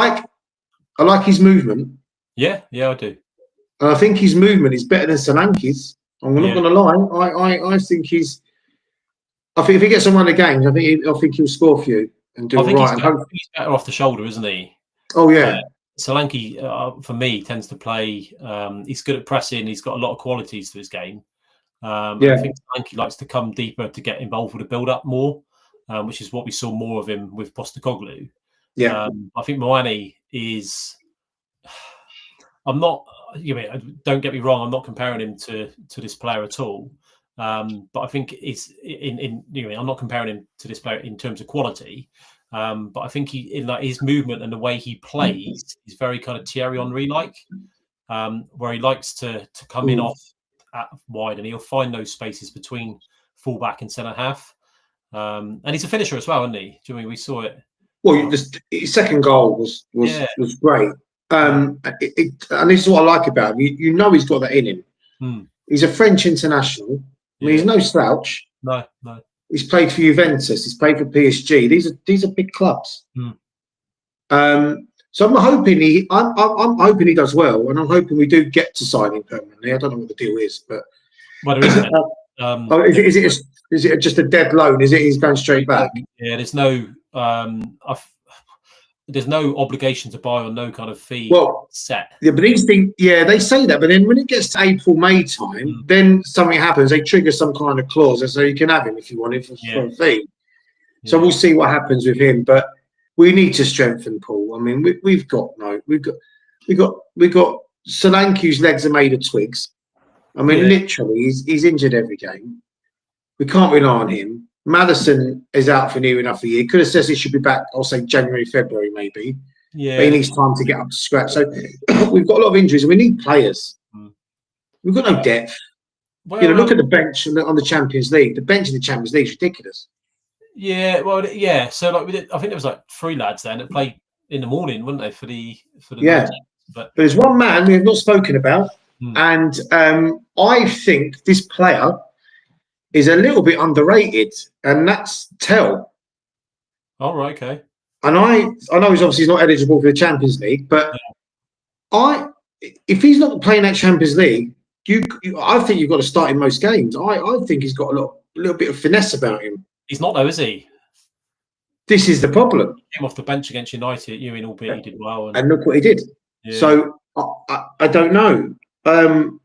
B: I like his movement.
A: Yeah, I do.
B: And I think his movement is better than Solanke's. I'm not going to lie. I think he's. I think if he gets on one of the games, I think he'll score for you and do right.
A: He's better off the shoulder, isn't he?
B: Oh yeah.
A: Solanke, for me, tends to play. He's good at pressing. He's got a lot of qualities to his game. I think Solanke likes to come deeper to get involved with the build-up more, which is what we saw more of him with Postecoglou.
B: Yeah.
A: I think Mawani is. I'm not. Don't get me wrong. I'm not comparing him to this player at all. But I think it's I'm not comparing him to this player in terms of quality. But I think his movement and the way he plays is very kind of Thierry Henry like, where he likes to come in off at wide and he'll find those spaces between fullback and centre half. And he's a finisher as well, isn't he? Do you mean we saw it?
B: Well, his second goal was great. And this is what I like about him. He's got that in him. He's a French international. I mean, he's no slouch.
A: No.
B: He's played for Juventus. He's played for PSG. These are big clubs. So I'm hoping I'm hoping he does well, and I'm hoping we do get to sign him permanently. I don't know what the deal is, but
A: well, there isn't.
B: Is it just a dead loan? Is it he's going straight back?
A: Yeah, there's no. There's no obligation to buy or no kind of fee set.
B: Yeah, but these things, they say that. But then when it gets to April, May time, then something happens. They trigger some kind of clause and so you can have him if you want it for a fee. Yeah. So we'll see what happens with him. But we need to strengthen Paul. I mean, we've got Solanke's legs are made of twigs. I mean, literally, he's injured every game. We can't rely on him. Maddison is out for near enough a year. Could have said he should be back, I'll say January, February, maybe.
A: Yeah.
B: But he needs time to get up to scratch. So we've got a lot of injuries and we need players. We've got no depth. Well, look at the bench on the Champions League. The bench in the Champions League is ridiculous.
A: Yeah, well, yeah. So like I think there was like 3 lads then that played in the morning, weren't they, for the
B: But there's one man we have not spoken about, and I think this player is a little bit underrated, and that's Tell.
A: Oh, right, okay.
B: And I know he's obviously not eligible for the Champions League, but if he's not playing that Champions League, I think you've got to start in most games. I think he's got a little bit of finesse about him.
A: He's not though, is he?
B: This is the problem.
A: He came off the bench against United, albeit he did well.
B: And look what he did. Yeah. So I don't know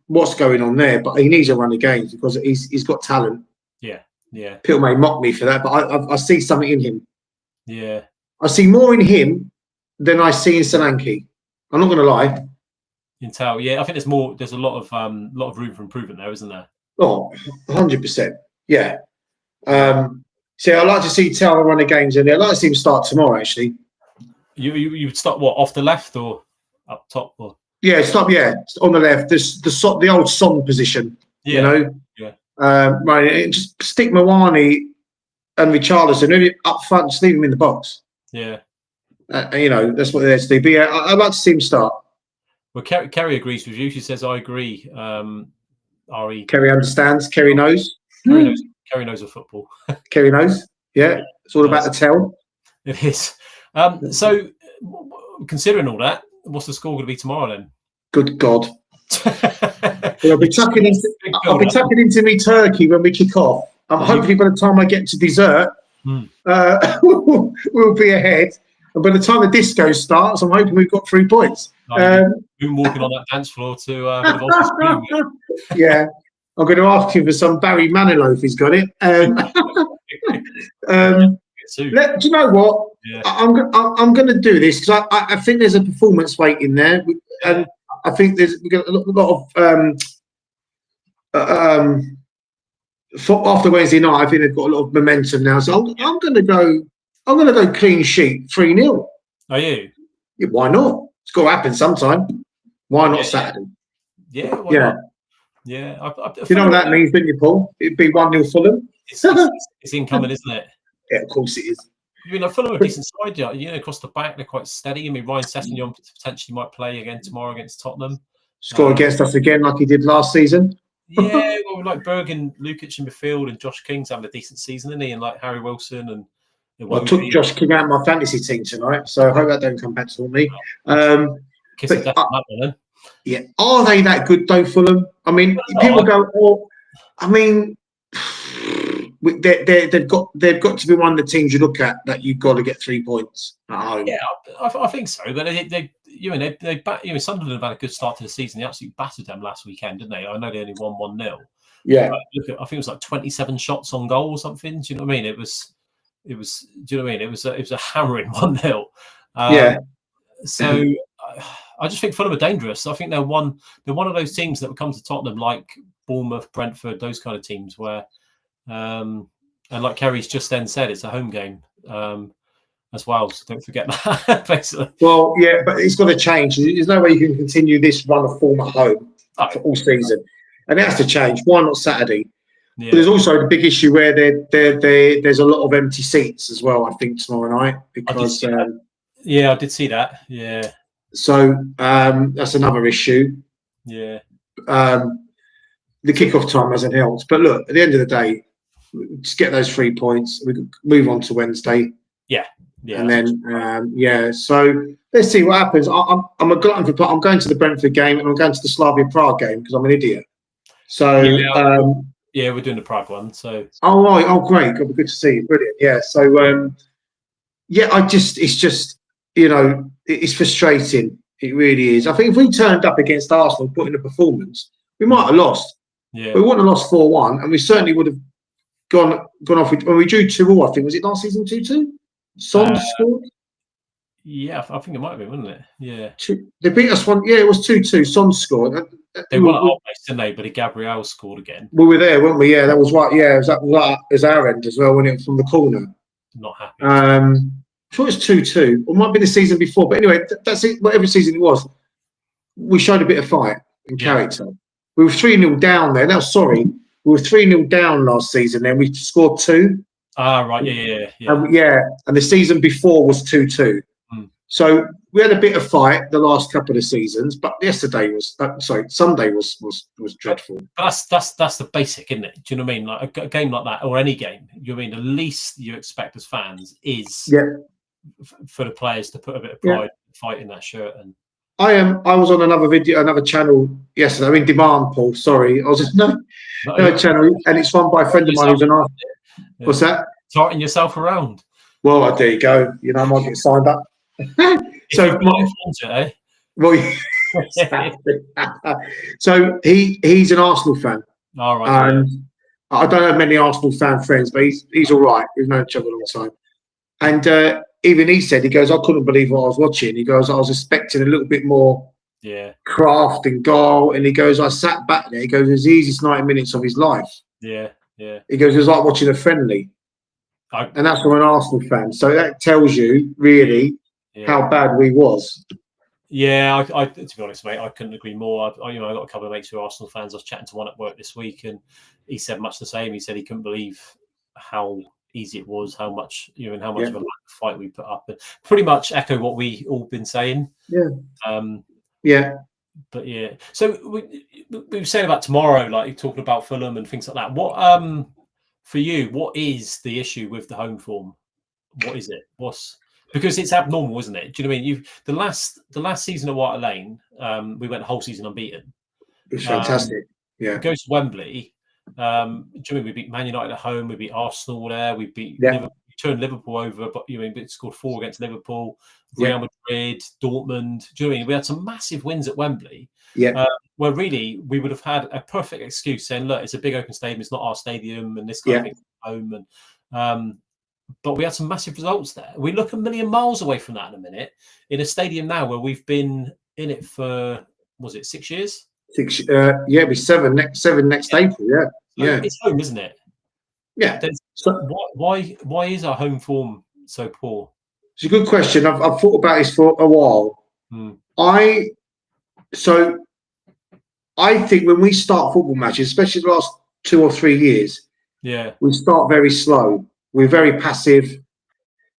B: what's going on there, but he needs to run the games because he's got talent.
A: Yeah.
B: People may mock me for that, but I see something in him.
A: Yeah.
B: I see more in him than I see in Solanke. I'm not going to lie.
A: Intel, I think there's a lot of room for improvement there, isn't there?
B: Oh, 100%. Yeah. So I'd like to see Tell run the games in there. I'd like to see him start tomorrow, actually.
A: You would start what, off the left or up top? Or?
B: Yeah, stop. Yeah, on the left. The old Son position.
A: Yeah.
B: Right. Just stick Mawani and Richarlison up front. Just leave him in the box.
A: Yeah.
B: That's what they're there to do. But I'd like to see him start.
A: Well, Kerry agrees with you. She says, "I agree." Re.
B: Kerry understands. Kerry knows.
A: Kerry knows of football.
B: Kerry knows. Yeah, it's all about the tell.
A: It is. So, considering all that, what's the score going to be tomorrow then?
B: Good God. I'll be tucking into me turkey when we kick off. Hopefully, by the time I get to dessert, we'll be ahead. And by the time the disco starts, I'm hoping we've got 3 points.
A: Been walking on that dance floor to
B: yeah, I'm going to ask him for some Barry Manilow if he's got it. Do you know what?
A: Yeah.
B: I'm going to do this because I think there's a performance weight in there, and I think we've got a lot of after Wednesday night. I think they've got a lot of momentum now. So I'm going to go clean sheet 3-0.
A: Are you?
B: Yeah, why not? It's got to happen sometime. Why not Saturday?
A: Yeah. Why not? Yeah.
B: You know what that means, don't you, Paul? It'd be 1-0 Fulham.
A: It's incoming, isn't it?
B: Yeah, of course it is.
A: I mean, Fulham are a decent side, across the back, they're quite steady. I mean, Ryan Sessegnon potentially might play again tomorrow against Tottenham.
B: Score against us again like he did last season.
A: Yeah, well, like Berg and Lukic in midfield and Josh King's having a decent season, isn't he? And like Harry Wilson and
B: I took Josh King out of my fantasy team tonight, so I hope that don't come back to me.
A: Kiss of death on that one, then.
B: Yeah, are they that good though, Fulham? I mean, people go, "Oh, I mean." They've got to be one of the teams you look at that you've got to get 3 points at home.
A: Yeah, I think so. But Sunderland have had a good start to the season. They absolutely battered them last weekend, didn't they? I know they only won 1-0.
B: Yeah,
A: I think it was like 27 shots on goal or something. Do you know what I mean? It was. Do you know what I mean? It was a hammering 1-0.
B: Yeah.
A: So I just think Fulham are dangerous. I think they're one of those teams that will come to Tottenham like Bournemouth, Brentford, those kind of teams where. And like Kerry's just then said, it's a home game as well, so don't forget that. Basically,
B: well, yeah, but it's got to change. There's no way you can continue this run of form at home for all season, and it has to change. Why not Saturday? Yeah. But there's also the big issue where there's a lot of empty seats as well. I think tomorrow night because
A: I did see that. Yeah,
B: so that's another issue.
A: Yeah,
B: the kickoff time hasn't helped, but look, at the end of the day. Just get those 3 points. We can move on to Wednesday.
A: Yeah.
B: And then, so let's see what happens. I'm a glutton for. I'm going to the Brentford game and I'm going to the Slavia Prague game because I'm an idiot. So
A: we're doing the Prague one. So
B: right. Oh, great. It'll be good to see you. Brilliant. Yeah. So it's just it's frustrating. It really is. I think if we turned up against Arsenal, put in a performance, we might have lost.
A: Yeah.
B: We wouldn't have lost 4-1, and we certainly would have. Gone off when we drew 2-2. I think was it last season 2-2. Son scored.
A: Yeah, I think it might have been, wasn't it? Yeah.
B: They beat us one. Yeah, it was 2-2. Son scored.
A: They won at our place, didn't they? But Gabriel scored again.
B: We were there, weren't we? Yeah, that was right. Yeah, it was our end as well when it was from the corner.
A: Not happy.
B: I thought it was 2-2. Or it might be the season before. But anyway, that's it. Whatever season it was, we showed a bit of fight and character. We were 3-0 down there. Now, sorry. We were 3-0 down last season, then we scored 2.
A: Ah, right, yeah.
B: And the season before was 2-2. So we had a bit of fight the last couple of seasons, but Sunday was dreadful.
A: But that's the basic, isn't it? Do you know what I mean? Like a game like that, or any game, you know what I mean? The least you expect as fans is for the players to put a bit of pride, fight in that shirt. And
B: I was on another channel yesterday. I'm in demand, Paul. Sorry, I was just no channel, and it's run by a friend of mine who's an artist. What's that?
A: Tarting yourself around.
B: Well, there you go. I might get signed up. So he's an Arsenal fan.
A: All right.
B: And I don't have many Arsenal fan friends, but he's all right. We've known each other a long time. And even he said, he goes, I couldn't believe what I was watching. He goes, I was expecting a little bit more craft and goal. And he goes, I sat back there. He goes, it was the easiest 90 minutes of his life.
A: Yeah.
B: He goes, it was like watching a friendly. And that's from an Arsenal fan. So that tells you, really, how bad we was.
A: Yeah, I to be honest, mate, I couldn't agree more. I got a couple of mates who are Arsenal fans. I was chatting to one at work this week, and he said much the same. He said he couldn't believe how easy it was, how much and how much of a fight we put up, and pretty much echo what we all been saying.
B: Yeah.
A: But yeah, so we were saying about tomorrow, like talking about Fulham and things like that. What for you, what is the issue with the home form? What is it? What's because it's abnormal, isn't it? Do you know what I mean? You've the last season of White Lane, we went the whole season unbeaten.
B: It was fantastic. Yeah.
A: Goes to Wembley. Do you know what I mean? We beat Man United at home. We beat Arsenal there. We beat Liverpool. We turned Liverpool over, but you know, we scored 4 against Liverpool, Real Madrid, Dortmund. Do you know what I mean? We had some massive wins at Wembley.
B: Yeah.
A: Where really we would have had a perfect excuse saying, "Look, it's a big open stadium. It's not our stadium, and this kind of thing home." And but we had some massive results there. We look a million miles away from that in a minute in a stadium now where we've been in it for was it 6 years?
B: 6 it'll be seven next April. Yeah.
A: So it's home, isn't it?
B: Yeah.
A: So why is our home form so poor?
B: It's a good question. I've thought about this for a while. I think when we start football matches, especially the last 2 or 3 years, we start very slow. We're very passive.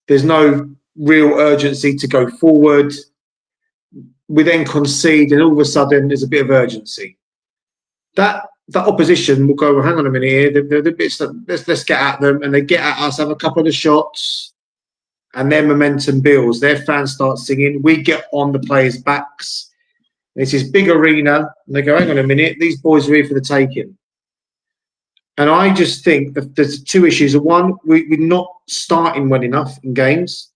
B: There's no real urgency to go forward. We then concede, and all of a sudden there's a bit of urgency. That opposition will go, well, hang on a minute here. Let's get at them, and they get at us, have a couple of shots, and their momentum builds. Their fans start singing. We get on the players' backs. It's this big arena, and they go, hang on a minute, these boys are here for the taking. And I just think that there's 2 issues. One, we're not starting well enough in games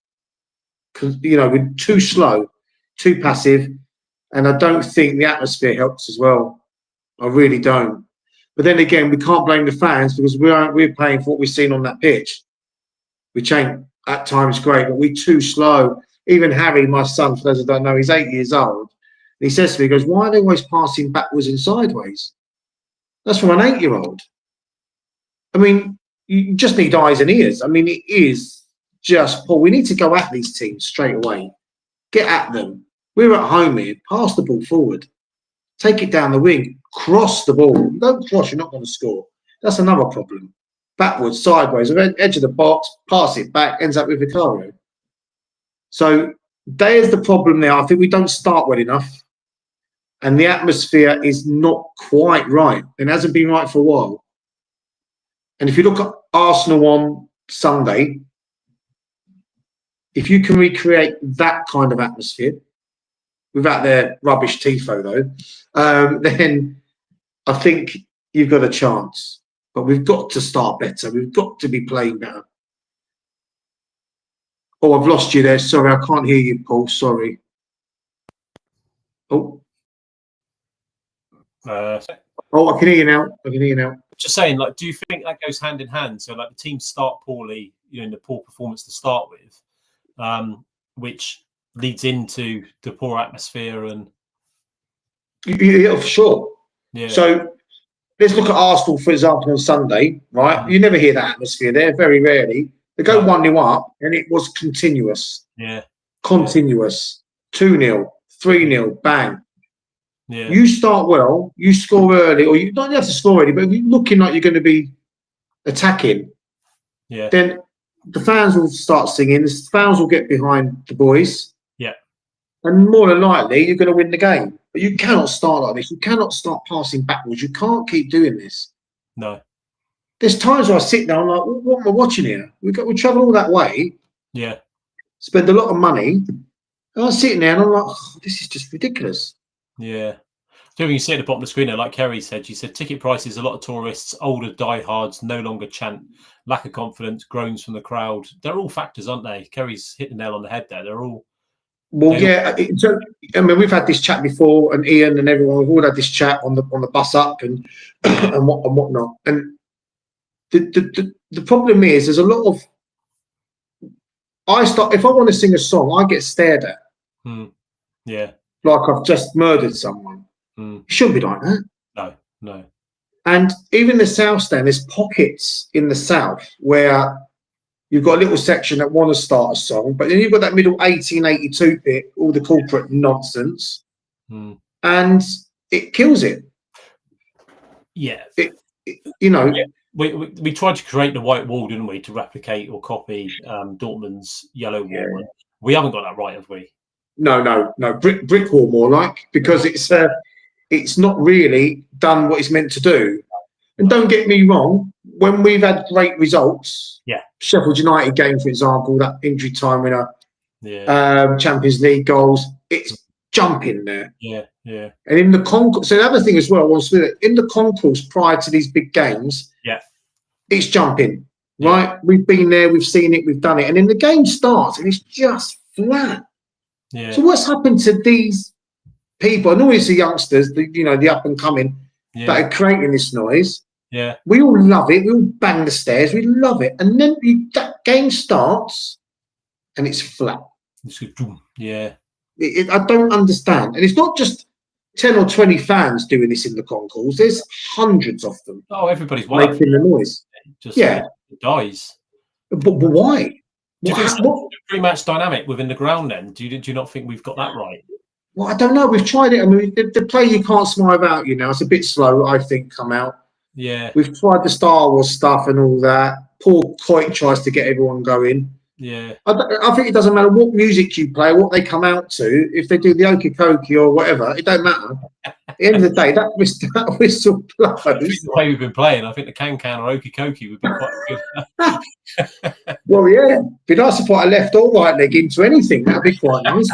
B: because we're too slow, too passive, and I don't think the atmosphere helps as well. I really don't. But then again, we can't blame the fans because we're paying for what we've seen on that pitch, which ain't at times great, but we're too slow. Even Harry, my son, for those who don't know, he's 8 years old. And he says to me, he goes, "Why are they always passing backwards and sideways?" That's from an 8-year-old. I mean, you just need eyes and ears. I mean, it is just poor. We need to go at these teams straight away. Get at them. We're at home here. Pass the ball forward. Take it down the wing. Cross the ball. Don't cross, you're not going to score. That's another problem. Backwards, sideways, edge of the box, pass it back, ends up with Vicario. So there's the problem there. I think we don't start well enough. And the atmosphere is not quite right. It hasn't been right for a while. And if you look at Arsenal on Sunday, if you can recreate that kind of atmosphere, without their rubbish tifo though, then I think you've got a chance. But we've got to start better. We've got to be playing better. Oh, I've lost you there. Sorry, I can't hear you, Paul. Sorry. Oh. I can hear you now. I can hear you now.
A: Just saying, like, do you think that goes hand in hand? So, like, the teams start poorly, in the poor performance to start with, which leads into the poor atmosphere and
B: yeah, for sure. Yeah. So let's look at Arsenal, for example, on Sunday, right? You never hear that atmosphere there, very rarely. They go 1-0 up, and it was continuous.
A: Yeah.
B: Continuous. 2-0, 3-0, bang.
A: Yeah.
B: You start well, you score early, or you don't have to score early, but if you're looking like you're going to be attacking, then the fans will start singing, the fans will get behind the boys.
A: Yeah.
B: And more than likely, you're going to win the game. But you cannot start like this. You cannot start passing backwards. You can't keep doing this.
A: No.
B: There's times where I sit there, I'm like, what am I watching here? We travel all that way.
A: Yeah.
B: Spend a lot of money. And I'm sitting there and I'm like, oh, this is just ridiculous.
A: Yeah. So when you see at the bottom of the screen there, like Kerry said, she said ticket prices, a lot of tourists, older diehards, no longer chant, lack of confidence, groans from the crowd. They're all factors, aren't they? Kerry's hit the nail on the head there. They're all.
B: Well, yeah. So, I mean, we've had this chat before, and Ian and everyone, we've all had this chat on the bus up and whatnot. And the problem is, there's a lot of. If I want to sing a song, I get stared at.
A: Yeah.
B: Like I've just murdered someone. It shouldn't be like that.
A: No.
B: And even the South Stand, there's pockets in the South where you've got a little section that want to start a song, but then you've got that middle 1882 bit, all the corporate nonsense, and it kills it.
A: Yeah.
B: Yeah.
A: We tried to create the white wall, didn't we, to replicate or copy Dortmund's yellow wall. We haven't got that right, have we?
B: No, brick wall more like, because it's not really done what it's meant to do. And don't get me wrong, when we've had great results, Sheffield United game, for example, that injury time winner, Champions League goals, it's jumping there.
A: Yeah.
B: And in the concourse, so the other thing as well, in the concourse prior to these big games, it's jumping, right? We've been there, we've seen it, we've done it. And then the game starts and it's just flat. Yeah. So what's happened to these people, and always the youngsters, the up and coming, that are creating this noise?
A: Yeah.
B: We all love it. We all bang the stairs. We love it. And then that game starts and it's flat.
A: Yeah.
B: I don't understand. And it's not just 10 or 20 fans doing this in the concourse. There's hundreds of them.
A: Oh, everybody's
B: making the noise.
A: It dies.
B: But why?
A: Do you think it's pre-match dynamic within the ground then? Do you not think we've got that right?
B: Well, I don't know. We've tried it. I mean, the play You Can't Smile Without You now, it's a bit slow, I think, come out.
A: Yeah.
B: We've tried the Star Wars stuff and all that. Paul Coit tries to get everyone going.
A: Yeah.
B: I think it doesn't matter what music you play, what they come out to. If they do the Okie Kokie or whatever, it don't matter. At the end of the day, that whistle blows.
A: The way we've been playing, I think the Can or Okie Kokie would be quite
B: good. Well, yeah. Be nice to put a left or right leg into anything. That'd be quite nice.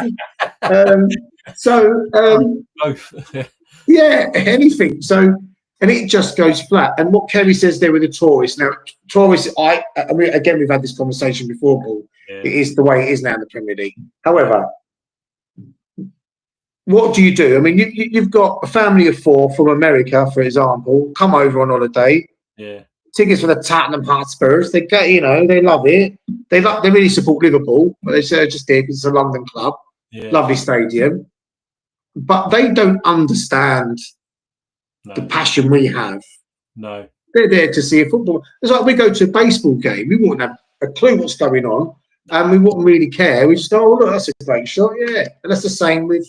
A: Both.
B: Yeah, anything. So, and it just goes flat. And what Kerry says there with the tourists. Now, tourists, I mean, again, we've had this conversation before, Paul. Yeah. It is the way it is now in the Premier League. However, what do you do? I mean, you've got a family of 4 from America, for example, come over on holiday.
A: Yeah.
B: Tickets for the Tottenham Hotspurs. They get, they love it. They really support Liverpool, but they say just here because it's a London club. Yeah. Lovely stadium. But they don't understand the passion we have.
A: No.
B: They're there to see a football. It's like we go to a baseball game. We wouldn't have a clue what's going on, and we wouldn't really care. We just go, oh, look, that's a great shot. Yeah. And that's the same with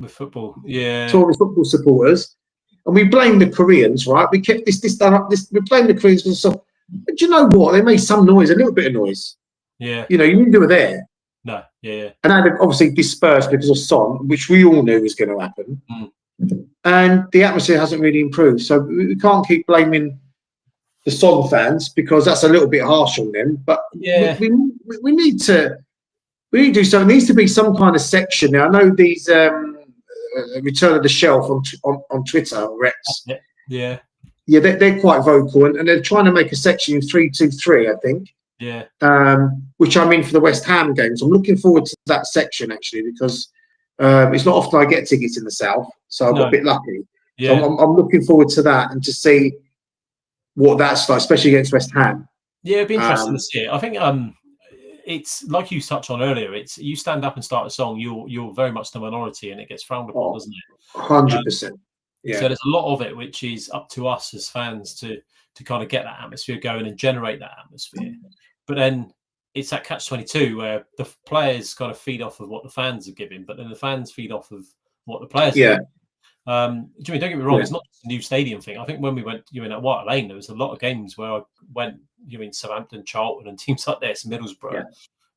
A: football. Yeah.
B: Tourist football supporters. And we blame the Koreans, right? We kept this done up. We blame the Koreans for stuff. But do you know what? They made some noise, a little bit of noise.
A: Yeah.
B: You didn't do it there.
A: No. Yeah.
B: And that obviously dispersed because of Son, which we all knew was going to happen. And the atmosphere hasn't really improved. So we can't keep blaming the Son fans because that's a little bit harsh on them. But we need to do something. There needs to be some kind of section. Now, I know these Return of the Shelf on Twitter, or X.
A: Yeah.
B: Yeah, they're quite vocal, and they're trying to make a section in 323, I think.
A: Yeah.
B: Which I'm in for the West Ham games. I'm looking forward to that section actually because it's not often I get tickets in the south, so I got a bit lucky. Yeah. So I'm looking forward to that and to see what that's like, especially against West Ham.
A: Yeah, it'd be interesting to see it. I think it's like you touched on earlier. It's you stand up and start a song, you're very much the minority, and it gets frowned upon, doesn't it?
B: 100%. Yeah.
A: So there's a lot of it which is up to us as fans to kind of get that atmosphere going and generate that atmosphere. But then it's that catch-22 where the players kind of feed off of what the fans are giving, but then the fans feed off of what the players are giving. Jimmy, don't get me wrong, it's not just a new stadium thing. I think when we went, at White Hart Lane, there was a lot of games where I went, Southampton, Charlton, and teams like this, Middlesbrough,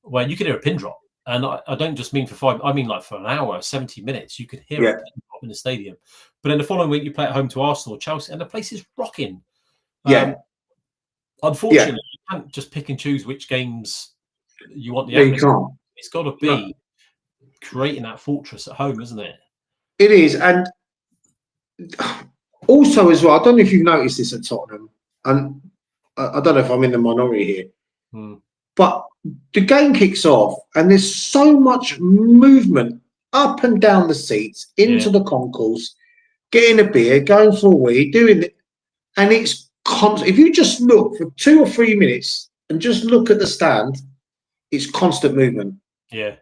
A: where you could hear a pin drop. And I don't just mean for 5, I mean like for an hour, 70 minutes, you could hear a pin drop in the stadium. But then the following week, you play at home to Arsenal or Chelsea, and the place is rocking. Unfortunately, you can't just pick and choose which games you want the atmosphere.
B: You can't.
A: It's got to be creating that fortress at home, isn't it?
B: It is. And also as well, I don't know if you've noticed this at Tottenham, and I don't know if I'm in the minority here, but the game kicks off and there's so much movement up and down the seats, into the concourse, getting a beer, going for a wee, doing it, and it's if you just look for 2 or 3 minutes and just look at the stand, it's constant movement.
A: Yeah.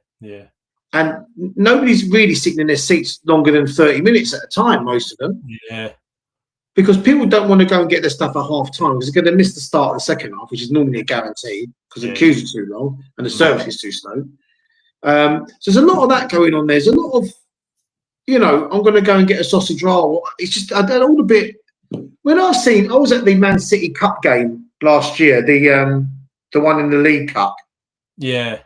B: And nobody's really sitting in their seats longer than 30 minutes at a time, most of them.
A: Yeah.
B: Because people don't want to go and get their stuff at half time because they're going to miss the start of the second half, which is normally a guarantee because the queues are too long and the service is too slow. So there's a lot of that going on. There's a lot of, I'm going to go and get a sausage roll. It's just, I don't all a bit. When I was at the Man City Cup game last year, the one in the League Cup.
A: Yeah.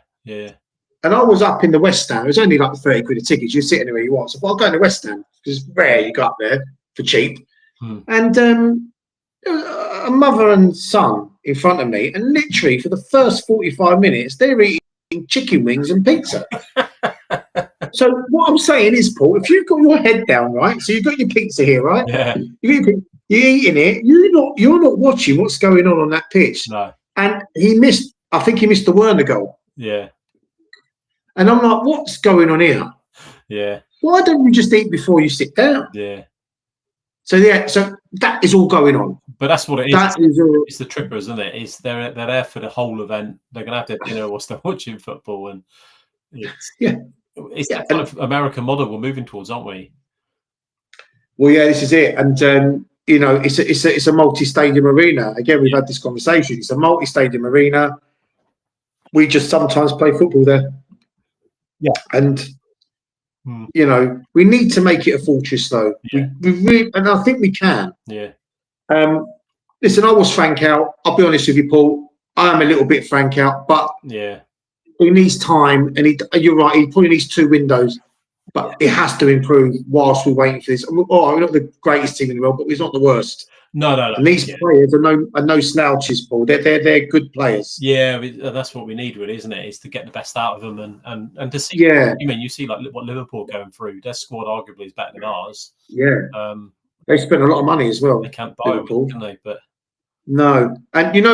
B: And I was up in the West Stand. It was only like 30 quid a ticket. You sit anywhere you want. So I thought, I'll go in the West Stand because it's rare you go up there for cheap. And there was a mother and son in front of me, and literally for the first 45 minutes, they're eating chicken wings and pizza. So what I'm saying is, Paul, if you've got your head down, right? So you've got your pizza here, right?
A: Yeah.
B: You're eating it. You're not watching what's going on that pitch.
A: No.
B: And I think he missed the Werner goal.
A: Yeah.
B: And I'm like, what's going on here?
A: Yeah.
B: Why don't you just eat before you sit down?
A: Yeah.
B: So so that is all going on.
A: But that's what it is.
B: That is all.
A: It's the trippers, isn't it? It's they're there for the whole event. They're gonna have their dinner whilst they're watching football, and it's that kind of American model we're moving towards, aren't we?
B: Well, yeah, this is it, and it's a multi-stadium arena. Again, we've had this conversation. It's a multi-stadium arena. We just sometimes play football there.
A: Yeah,
B: and we need to make it a fortress, though.
A: Yeah.
B: We really, and I think we can.
A: Yeah.
B: Listen, I was Frank out. I'll be honest with you, Paul. I am a little bit Frank out, but he needs time, and you're right. He probably needs 2 windows, but it has to improve whilst we're waiting for this. We're not the greatest team in the world, but we're not the worst.
A: No.
B: And these players are no slouches, Paul. They're good players.
A: Yeah, that's what we need, really, isn't it? Is to get the best out of them and to see.
B: Yeah.
A: You see like what Liverpool are going through. Their squad arguably is better than ours.
B: Yeah. They spent a lot of money as well.
A: They can't buy Liverpool, can they? But
B: no. And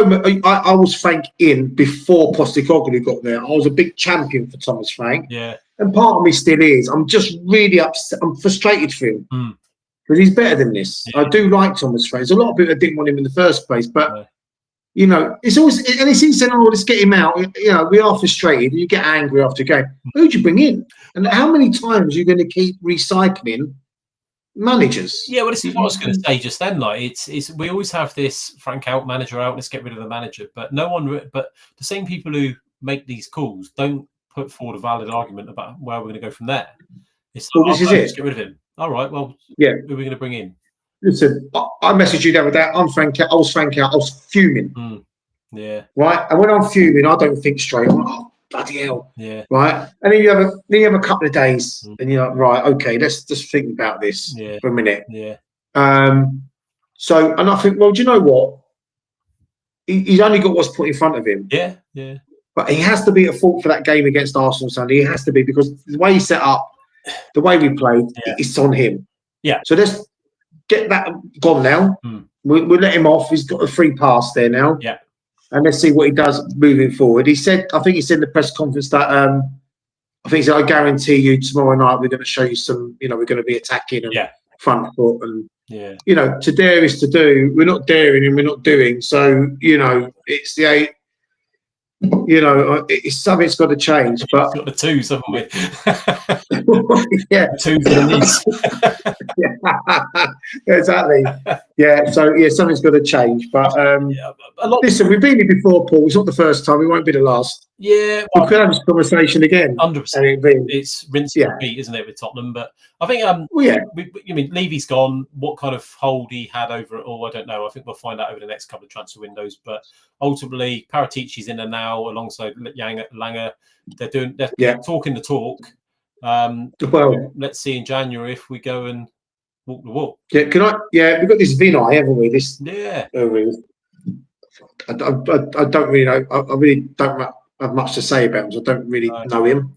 B: I was Frank in before Postecoglou got there. I was a big champion for Thomas Frank.
A: Yeah.
B: And part of me still is. I'm just really upset. I'm frustrated for him. Because he's better than this. Yeah. I do like Thomas Frank. There's a lot of people that didn't want him in the first place, but it's always, and it's saying, "Oh, let's get him out." We are frustrated. You get angry after a game. Who'd you bring in? And how many times are you going to keep recycling managers?
A: Yeah, well, this is what I was going to say just then. Like, it's we always have this Frank out, manager out. Let's get rid of the manager, but but the same people who make these calls don't put forward a valid argument about where we're going to go from there. It's like,
B: this is it.
A: Get rid of him. All right. Well,
B: who
A: are we going to bring in?
B: Listen, I messaged you the other day. I'm Frank out. I was Frank out. I was fuming.
A: Yeah.
B: Right. And when I'm fuming, I don't think straight. I'm like, oh, bloody hell.
A: Yeah.
B: Right. And then you have a couple of days, and you're like, right, okay, let's just think about this for a minute.
A: Yeah.
B: So, and I think, well, do you know what? He's only got what's put in front of him.
A: Yeah. Yeah.
B: But he has to be at fault for that game against Arsenal Sunday. He has to be, because the way he set up, the way we played, it's on him.
A: Yeah.
B: So let's get that gone now. We'll let him off. He's got a free pass there now.
A: Yeah.
B: And let's see what he does moving forward. I think he said in the press conference that I think he said, I guarantee you tomorrow night we're going to show you some, we're going to be attacking and front foot and to dare is to do. We're not daring and we're not doing. So, it's the it's something's got to change. But
A: got the twos, haven't we?
B: Yeah,
A: twos for the knees.
B: Exactly. Yeah. So something's got to change. But listen, we've been here before, Paul. It's not the first time. It won't be the last.
A: Yeah,
B: we could have this conversation again.
A: 100%. It's rinse and repeat, isn't it, with Tottenham? But I think, Levy's gone. What kind of hold he had over it all, I don't know. I think we'll find out over the next couple of transfer windows. But ultimately, Paratici's in there now alongside Langer. They're talking the talk.
B: Well,
A: let's see in January if we go and walk the walk.
B: Yeah, we've got this Vinay, haven't we? I don't really know. I really don't have much to say about him. So I don't really know him.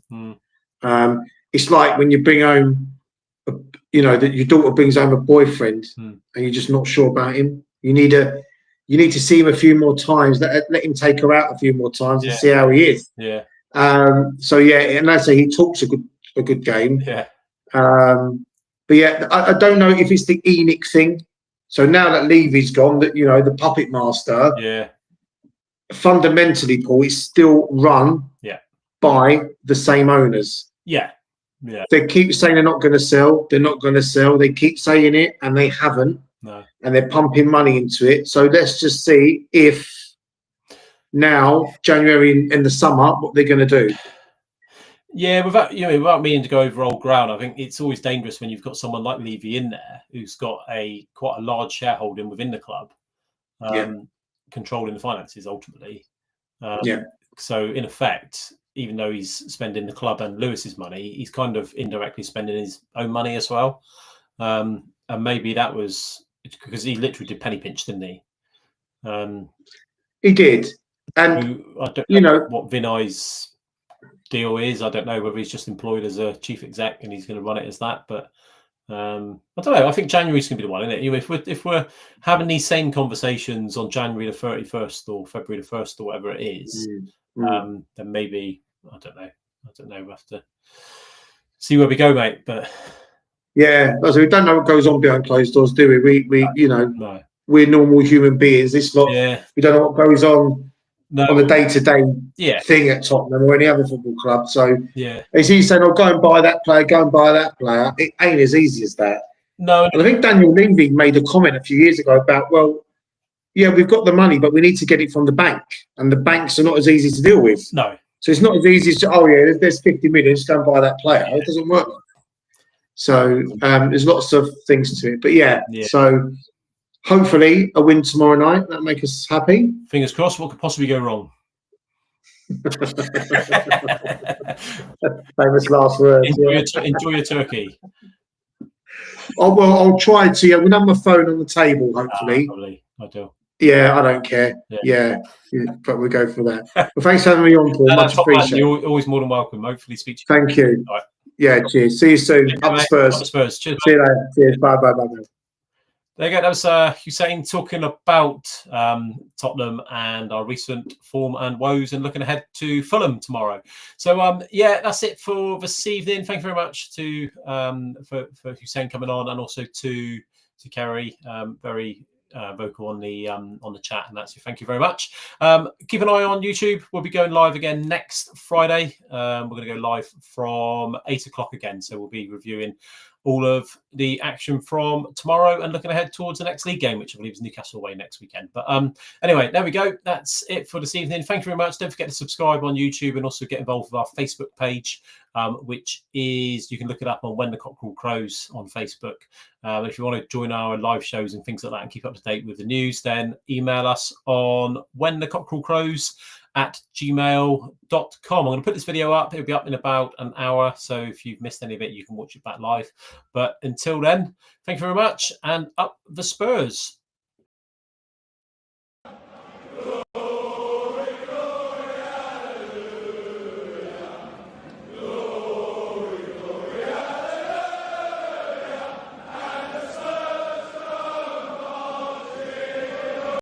B: It's like when you bring home, that your daughter brings home a boyfriend, and you're just not sure about him. You need to see him a few more times. Let him take her out a few more times and see how he is.
A: Yeah.
B: And I say he talks a good game.
A: Yeah.
B: But I don't know if it's the ENIC thing. So now that Levy's gone, that the puppet master.
A: Yeah.
B: Fundamentally, Paul, it's still run. By the same owners.
A: Yeah. Yeah.
B: They keep saying they're not going to sell. They're not going to sell. They keep saying it, and they haven't.
A: No.
B: And they're pumping money into it. So let's just see if now January in the summer what they're going to do.
A: Yeah, without meaning to go over old ground, I think it's always dangerous when you've got someone like Levy in there who's got quite a large shareholding within the club, controlling the finances ultimately. So in effect, even though he's spending the club and Lewis's money, he's kind of indirectly spending his own money as well. And maybe that was because he literally did penny pinch, didn't he?
B: He did. And
A: I don't
B: you know
A: what Vinay's deal is. I don't know whether he's just employed as a chief exec and he's going to run it as that. But I don't know. I think January's going to be the one, isn't it? If we're having these same conversations on January the 31st or February the 1st or whatever it is, then maybe I don't know. We'll have to see where we go, mate. But
B: yeah, so we don't know what goes on behind closed doors, do we? We you know,
A: no.
B: We're normal human beings. It's not.
A: Yeah.
B: We don't know what goes on a day-to-day thing at Tottenham or any other football club. So as he's saying, "Oh, go and buy that player. Go and buy that player." It ain't as easy as that.
A: No.
B: And I think Daniel Levy made a comment a few years ago about, well, yeah, we've got the money, but we need to get it from the bank, and the banks are not as easy to deal with.
A: No.
B: So it's not as easy as, oh yeah, there's 50 million, just go and buy that player. It doesn't work. So there's lots of things to it, but so. Hopefully, a win tomorrow night. That'll make us happy.
A: Fingers crossed. What could possibly go wrong?
B: Famous last words.
A: Enjoy your turkey.
B: Oh, well, I'll try to. Yeah, we'll have my phone on the table, hopefully.
A: Probably. I do.
B: Yeah, I don't care. Yeah, but we'll go for that. Well, thanks for having me on, Paul. Much appreciated.
A: You're always more than welcome. Hopefully, speak to you.
B: Thank you.
A: All right.
B: Yeah, cheers. See you soon. Up Spurs.
A: Up Spurs. Cheers.
B: See you later. Cheers. Bye.
A: There you go. That was Hussein talking about Tottenham and our recent form and woes, and looking ahead to Fulham tomorrow. So that's it for this evening. Thank you very much to for Hussein coming on, and also to Kerry, very vocal on the chat, and that's thank you very much. Keep an eye on YouTube. We'll be going live again next Friday. We're going to go live from 8 o'clock again, so we'll be reviewing all of the action from tomorrow and looking ahead towards the next league game, which I believe is Newcastle away next weekend. But anyway, there we go. That's it for this evening. Thank you very much. Don't forget to subscribe on YouTube and also get involved with our Facebook page, which is, you can look it up on When the Cockerel Crows on Facebook. If you want to join our live shows and things like that and keep up to date with the news, then email us on whenthecockerelcrows@gmail.com. I'm going to put this video up. It'll be up in about an hour. So if you've missed any of it, you can watch it back live. But until then, thank you very much, and up the Spurs.